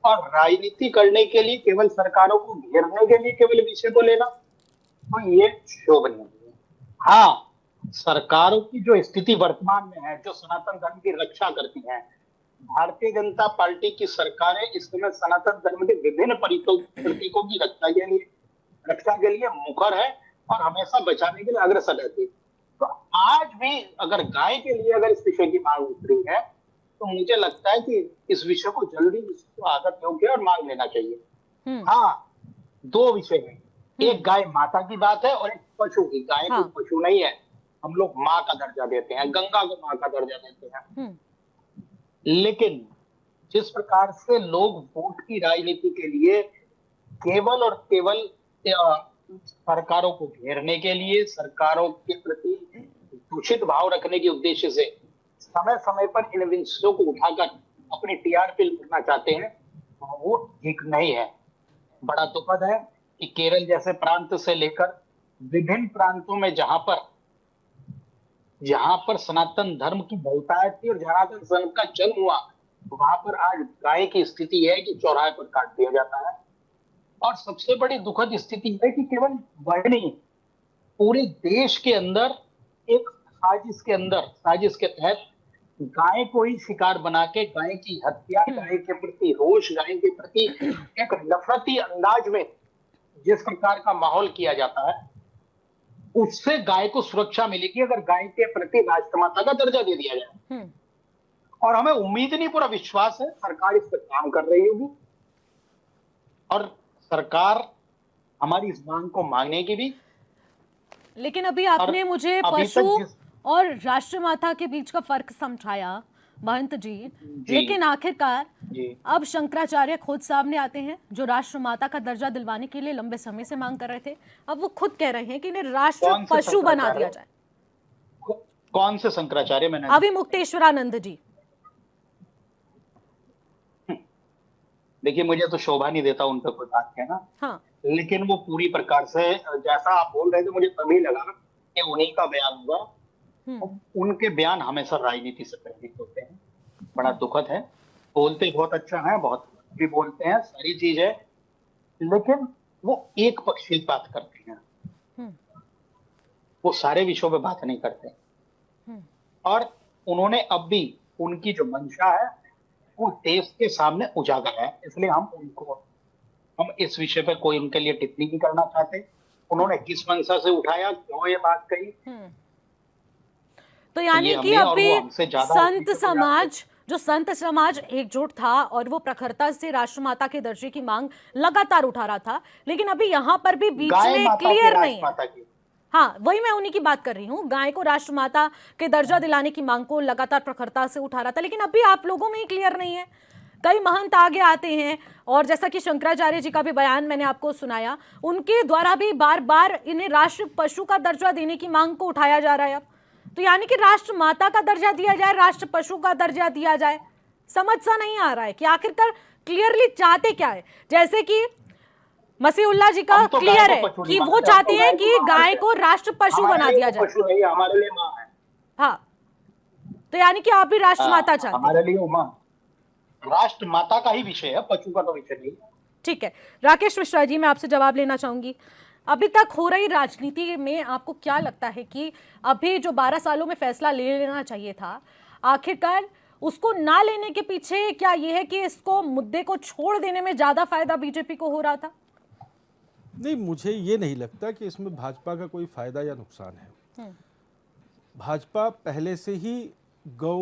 और राजनीति करने के लिए, केवल सरकारों को घेरने के लिए केवल विषय को लेना, तो ये शोभनीय है। हाँ, सरकारों की जो स्थिति वर्तमान में है, जो सनातन धर्म की रक्षा करती हैं, भारतीय जनता पार्टी की सरकारें इस समय सनातन धर्म के विभिन्न प्रतीकों की रक्षा के लिए मुखर है और हमेशा बचाने के लिए अग्रसर रहती है। तो आज भी अगर गाय के लिए अगर इस विषय की मांग उठ रही है, तो मुझे लगता है कि इस विषय को जल्दी आगत योग्य और मांग लेना चाहिए। हाँ, दो विषय है, एक गाय माता की बात है और एक पशु की। गाय को पशु नहीं है, हम लोग माँ का दर्जा देते हैं, गंगा को माँ का दर्जा देते हैं। लेकिन जिस प्रकार से लोग वोट की राजनीति के लिए केवल और केवल सरकारों को घेरने के लिए, सरकारों के प्रति दूषित भाव रखने के उद्देश्य से समय समय पर इन विषयों को उठाकर अपनी टीआरपी करना चाहते हैं, वो ठीक नहीं है। बड़ा दुखद है कि केरल जैसे प्रांत से लेकर विभिन्न प्रांतों में जहां पर सनातन धर्म की बहुतायत थी और सनातन धर्म का जन्म हुआ, वहां पर आज गाय की स्थिति है कि चौराहे पर काट दिया जाता है। और सबसे बड़ी दुखद स्थिति है कि केवल वह नहीं, पूरे देश के अंदर एक साजिश के तहत गाय को ही शिकार बना के, गाय की हत्या, गाय के प्रति रोष, गाय के प्रति एक नफरती अंदाज में जिस प्रकार का माहौल किया जाता है, उससे गाय को सुरक्षा मिलेगी अगर गाय के प्रति राष्ट्रमाता का दर्जा दे दिया जाए। और हमें उम्मीद नहीं, पूरा विश्वास है सरकार इस पर काम कर रही होगी और सरकार हमारी इस मांग को मांगने की भी। लेकिन अभी आपने मुझे पशु और राष्ट्रमाता के बीच का फर्क समझाया महंत जी, लेकिन आखिरकार अब शंकराचार्य खुद सामने आते हैं, जो राष्ट्रमाता का दर्जा दिलवाने के लिए लंबे समय से मांग कर रहे थे। अब वो खुद कह रहे हैं कि इन्हें राष्ट्र पशु बना दिया जाए। कौन से शंकराचार्य? मैंने अभी मुक्तेश्वरानंद जी। देखिए, मुझे तो शोभा नहीं देता उन पर कोई बात कहना। हाँ। लेकिन वो पूरी प्रकार से, जैसा आप बोल रहे थे, मुझे तभी लगा कि उन्हीं का बयान हुआ। उनके बयान हमेशा राजनीति से प्रेरित होते हैं। बड़ा दुखद है, बोलते बहुत अच्छा है, बहुत भी बोलते हैं, सारी चीज है, लेकिन वो एक पक्षीय बात करते हैं, वो सारे विषयों पे बात नहीं करते। और उन्होंने अब भी उनकी जो मंशा है वो देश के सामने उजागर है, इसलिए हम इस विषय पे कोई उनके लिए टिप्पणी नहीं करना चाहते। उन्होंने किस मंशा से उठाया, क्यों ये बात कही, तो यानी कि अभी संत समाज एकजुट था और वो प्रखरता से राष्ट्रमाता के दर्जे की मांग लगातार उठा रहा था, लेकिन अभी यहाँ पर भी बीच में क्लियर नहीं है। हाँ, वही मैं उन्हीं की बात कर रही हूँ। गाय को राष्ट्रमाता के दर्जा दिलाने की मांग को लगातार प्रखरता से उठा रहा था, लेकिन अभी आप लोगों में ही क्लियर नहीं है। कई महंत आगे आते हैं और जैसा कि शंकराचार्य जी का भी बयान मैंने आपको सुनाया, उनके द्वारा भी बार बार इन्हें राष्ट्र पशु का दर्जा देने की मांग को उठाया जा रहा है। तो यानी कि राष्ट्रमाता का दर्जा दिया जाए, राष्ट्र पशु का दर्जा दिया जाए, समझ सा नहीं आ रहा है कि आखिरकार क्लियरली चाहते क्या है। जैसे कि मसीहुल्लाह जी का क्लियर है कि वो चाहते हैं कि गाय को राष्ट्र पशु बना दिया जाए। पशु नहीं, हमारे लिए मां है। हाँ, तो यानी कि आप भी राष्ट्रमाता चाहते हैं। हमारे लिए मां राष्ट्रमाता का ही विषय है, पशु का तो विषय नहीं। ठीक है, राकेश मिश्रा जी, मैं आपसे जवाब लेना चाहूंगी। अभी तक हो रही राजनीति में आपको क्या लगता है कि अभी जो 12 सालों में फैसला ले लेना चाहिए था, आखिरकार उसको ना लेने के पीछे क्या ये है कि इसको मुद्दे को छोड़ देने में ज्यादा फायदा बीजेपी को हो रहा था? नहीं, मुझे ये नहीं लगता कि इसमें भाजपा का कोई फायदा या नुकसान है। भाजपा पहले से ही गौ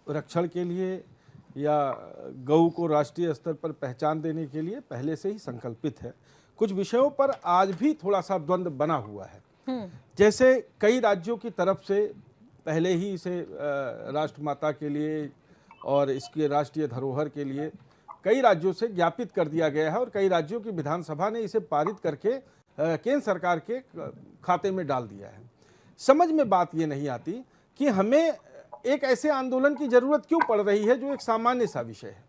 रक्षण के लिए या गौ को राष्ट्रीय स्तर पर पहचान देने के लिए पहले से ही संकल्पित है। कुछ विषयों पर आज भी थोड़ा सा द्वंद्व बना हुआ है। जैसे कई राज्यों की तरफ से पहले ही इसे राष्ट्रमाता के लिए और इसके राष्ट्रीय धरोहर के लिए कई राज्यों से ज्ञापित कर दिया गया है और कई राज्यों की विधानसभा ने इसे पारित करके केंद्र सरकार के खाते में डाल दिया है। समझ में बात ये नहीं आती कि हमें एक ऐसे आंदोलन की जरूरत क्यों पड़ रही है जो एक सामान्य सा विषय है।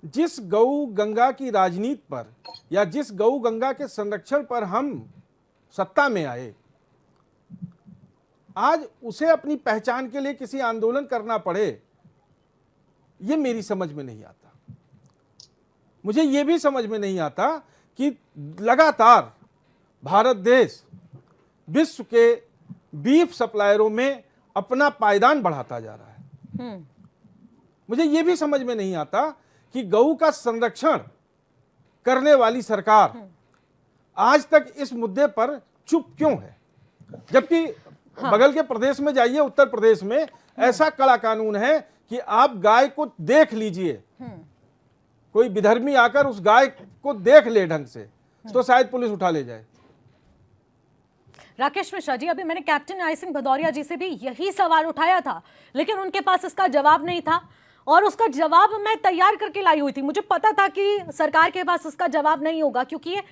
जिस गौ गंगा की राजनीति पर या जिस गौ गंगा के संरक्षण पर हम सत्ता में आए, आज उसे अपनी पहचान के लिए किसी आंदोलन करना पड़े, ये मेरी समझ में नहीं आता। मुझे ये भी समझ में नहीं आता कि लगातार भारत देश विश्व के बीफ सप्लायरों में अपना पायदान बढ़ाता जा रहा है। मुझे ये भी समझ में नहीं आता कि गऊ का संरक्षण करने वाली सरकार आज तक इस मुद्दे पर चुप क्यों है, जबकि बगल के प्रदेश में जाइए, उत्तर प्रदेश में ऐसा कड़ा कानून है कि आप गाय को देख लीजिए, कोई विधर्मी आकर उस गाय को देख ले ढंग से तो शायद पुलिस उठा ले जाए। राकेश मिश्रा जी, अभी मैंने कैप्टन आई सिंह भदौरिया जी से भी यही सवाल उठाया था, लेकिन उनके पास इसका जवाब नहीं था और उसका जवाब मैं तैयार करके लाई हुई थी। मुझे पता था कि सरकार के पास इसका जवाब नहीं होगा, क्योंकि ये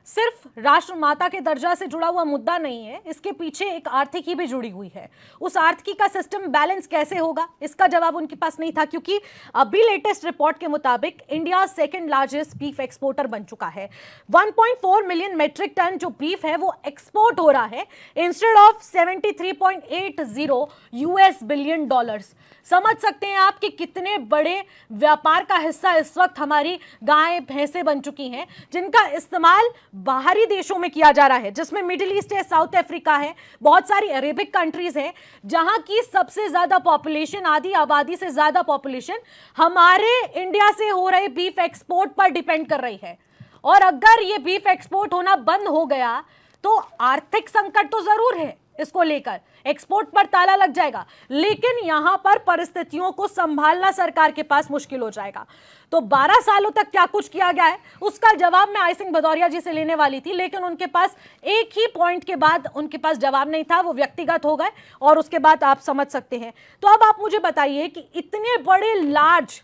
सिर्फ राष्ट्र माता के दर्जा से जुड़ा हुआ मुद्दा नहीं है, इसके पीछे एक आर्थिकी भी जुड़ी हुई है। उस आर्थिकी का सिस्टम बैलेंस कैसे होगा, इसका जवाब उनके पास नहीं था, क्योंकि अभी लेटेस्ट रिपोर्ट के मुताबिक India second largest beef exporter बन चुका है। 1.4 मिलियन मेट्रिक टन जो बीफ है वो एक्सपोर्ट हो रहा है instead of 73.80 US billion dollars. समझ सकते हैं आप कि कितने बड़े व्यापार का हिस्सा इस वक्त हमारी गाय भैंसें बन चुकी हैं, जिनका इस्तेमाल बाहरी देशों में किया जा रहा है, जिसमें मिडिल ईस्ट है, साउथ अफ्रीका है, बहुत सारी अरेबिक कंट्रीज है, जहां की सबसे ज्यादा पॉपुलेशन, आधी आबादी से ज्यादा पॉपुलेशन हमारे इंडिया से हो रहे बीफ एक्सपोर्ट पर डिपेंड कर रही है। और अगर ये बीफ एक्सपोर्ट होना बंद हो गया तो आर्थिक संकट तो जरूर है, इसको लेकर एक्सपोर्ट पर ताला लग जाएगा, लेकिन यहां पर परिस्थितियों को संभालना सरकार के पास मुश्किल हो जाएगा। तो 12 सालों तक क्या कुछ किया गया है उसका जवाब मैं आई सिंह भदौरिया जी से लेने वाली थी, लेकिन उनके पास एक ही पॉइंट के बाद उनके पास जवाब नहीं था, वो व्यक्तिगत हो गए और उसके बाद आप समझ सकते हैं। तो अब आप मुझे बताइए कि इतने बड़े लार्ज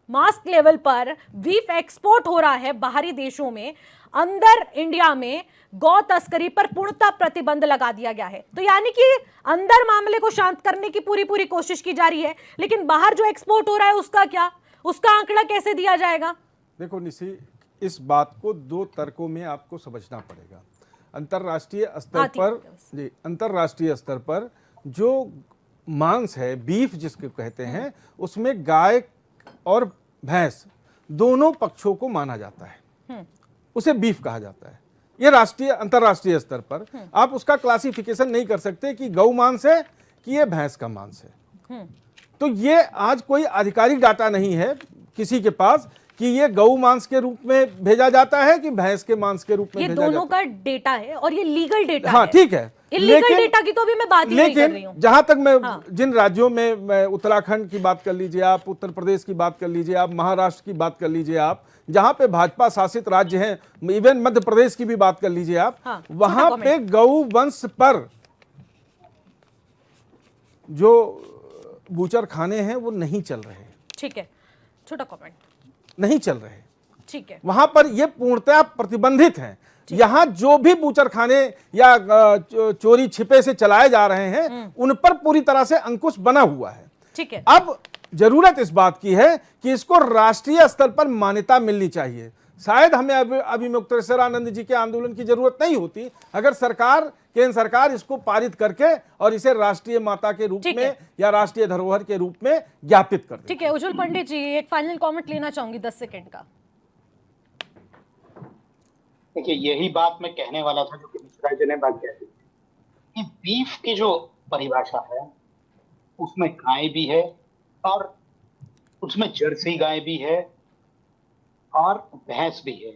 मास लेवल पर बीफ एक्सपोर्ट हो रहा है बाहरी देशों में, अंदर इंडिया में गौ तस्करी पर पूर्णतः प्रतिबंध लगा दिया गया है, तो यानी कि अंदर मामले को शांत करने की पूरी कोशिश की जा रही है, लेकिन बाहर जो एक्सपोर्ट हो रहा है उसका क्या, उसका आंकड़ा कैसे दिया जाएगा? देखो निशी, इस बात को दो तर्कों में आपको समझना पड़ेगा। अंतरराष्ट्रीय स्तर पर जो मांस है, बीफ जिसको कहते हैं, उसमें गाय और भैंस दोनों पक्षों को माना जाता है, उसे बीफ कहा जाता है। ये अंतरराष्ट्रीय स्तर पर आप उसका क्लासिफिकेशन नहीं कर सकते कि गौ मांस है कि ये भैंस का मांस है। तो ये आज कोई आधिकारिक डाटा नहीं है किसी के पास कि ये गौ मांस के रूप में भेजा जाता है कि भैंस के मांस के रूप में भेजा जाता है। ये दोनों का डेटा है और ये लीगल डेटा है। ठीक है, इलीगल डेटा की तो भी मैं बात ही नहीं कर रही हूं। जहां तक मैं जिन राज्यों में, मैं उत्तराखंड की बात कर लीजिए आप, उत्तर प्रदेश की बात कर लीजिए आप, महाराष्ट्र की बात कर लीजिए आप, जहां पे भाजपा शासित राज्य हैं, इवन मध्य प्रदेश की भी बात कर लीजिए आप, वहां पे गौ वंश पर जो बूचर खाने हैं वो नहीं चल रहे। ठीक है, छोटा कमेंट, नहीं चल रहे। ठीक है, वहां पर ये पूर्णतः प्रतिबंधित हैं। यहां जो भी बूचर खाने या चोरी छिपे से चलाए जा रहे हैं उन पर पूरी तरह से अंकुश बना हुआ है। ठीक है, अब जरूरत इस बात की है कि इसको राष्ट्रीय स्तर पर मान्यता मिलनी चाहिए। शायद हमें अभी मुक्तेश्वरानंद जी के आंदोलन की जरूरत नहीं होती अगर केंद्र सरकार इसको पारित करके और इसे राष्ट्रीय माता के रूप में या राष्ट्रीय धरोहर के रूप में ज्ञापित कर दे। ठीक है, उज्जवल पंडित जी, एक फाइनल कमेंट लेना चाहूंगी 10 सेकंड का। देखिए, यही बात मैं कहने वाला था जो कि मिश्रा जी ने बात कह दी कि बीफ की जो परिभाषा है उसमें गाय भी है और उसमें जर्सी गाय भी है और भैंस भी है।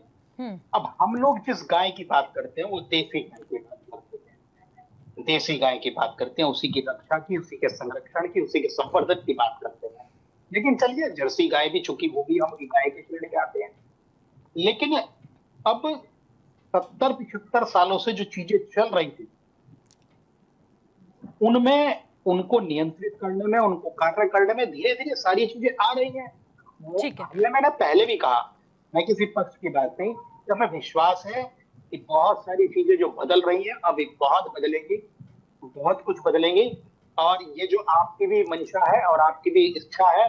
अब हम लोग जिस गाय की बात करते हैं वो देसी गाय की बात करते हैं, देसी गाय की बात करते हैं, उसी की रक्षा की, उसी के संरक्षण की, उसी के संवर्धन की बात करते हैं। लेकिन चलिए, जर्सी गाय भी, चूंकि वो भी हम गाय के श्रेणी में आते हैं, लेकिन अब 70-75 सालों से जो चीजें चल रही थी उनमें उनको नियंत्रित करने में, उनको कार्य करने में धीरे धीरे सारी चीजें आ रही हैं। ठीक है। मैंने पहले भी कहा, मैं किसी पक्ष की बात नहीं, कि हमें विश्वास है कि बहुत सारी चीजें जो बदल रही हैं अब एक बहुत बदलेंगी, बहुत कुछ बदलेंगी। और ये जो आपकी भी मंशा है और आपकी भी इच्छा है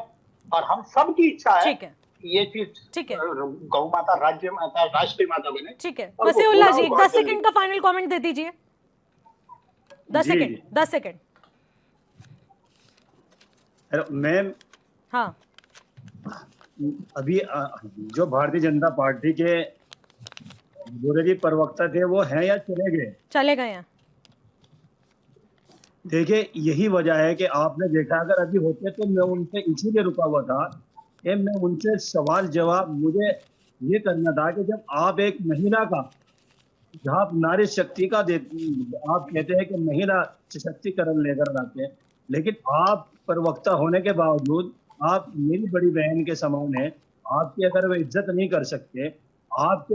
और हम सब की इच्छा है ठीक है, कि ये चीज ठीक है, गौ माता राज्य माता राष्ट्रीय माता बने। ठीक है। और वो मसीहुल्लाह जी, पूरा एक बहुत 10 सेकंड का फाइनल कमेंट दे दीजिए। 10 सेकंड, 10 सेकंड। मैम, हाँ, अभी जो भारतीय जनता पार्टी के बुरेवी प्रवक्ता थे वो हैं या चले गए? चले गए हैं। देखिए, यही वजह है कि आपने देखा, अगर अभी होते तो मैं उनसे इसीलिए रुका हुआ था कि मैं उनसे सवाल जवाब मुझे ये करना था कि जब आप एक महिला का, जहाँ आप नारी शक्ति का आप कहते हैं कि महिला सशक्तिकरण लेकर आते हैं, लेकिन आप प्रवक्ता होने के बावजूद आप मेरी बड़ी बहन के समान हैं, आपकी अगर वे इज्जत नहीं कर सकते, आपके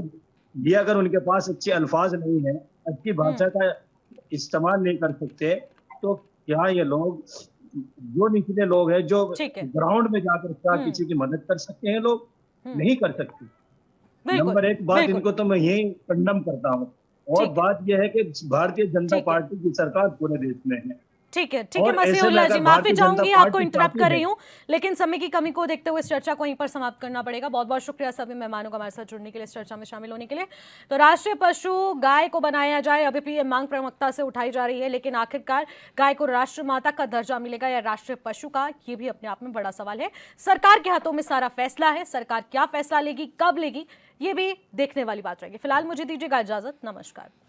लिए अगर उनके पास अच्छे अल्फाज नहीं है, अच्छी भाषा का इस्तेमाल नहीं कर सकते, तो क्या ये लोग, जो निचले लोग हैं, जो ठीक है। ग्राउंड में जाकर क्या किसी की मदद कर सकते हैं, लोग नहीं कर सकते। बिल्कुल, नंबर एक बात, बिल्कुल। इनको तो मैं यही कंडम करता हूँ। और ठीक है। बात यह है कि भारतीय जनता ठीक है। पार्टी की सरकार पूरे देश में है। ठीक है, ठीक है और ऐसे में मसीहुल्लाह जी, अगर माफी भारतीय चाहूंगी जनता आपको पार्टी इंटरप्ट चाहती कर है- रही हूँ, लेकिन समय की कमी को देखते हुए इस चर्चा को यहीं पर समाप्त करना पड़ेगा। बहुत बहुत शुक्रिया सभी मेहमानों का हमारे साथ जुड़ने के लिए, इस चर्चा में शामिल होने के लिए। तो राष्ट्रीय पशु गाय को बनाया जाए, अभी भी ये मांग प्रमुखता से उठाई जा रही है, लेकिन आखिरकार गाय को राष्ट्र माता का दर्जा मिलेगा या राष्ट्रीय पशु का, ये भी अपने आप में बड़ा सवाल है। सरकार के हाथों में सारा फैसला है, सरकार क्या फैसला लेगी, कब लेगी, ये भी देखने वाली बात रहेगी। फिलहाल मुझे दीजिएगा इजाजत, नमस्कार।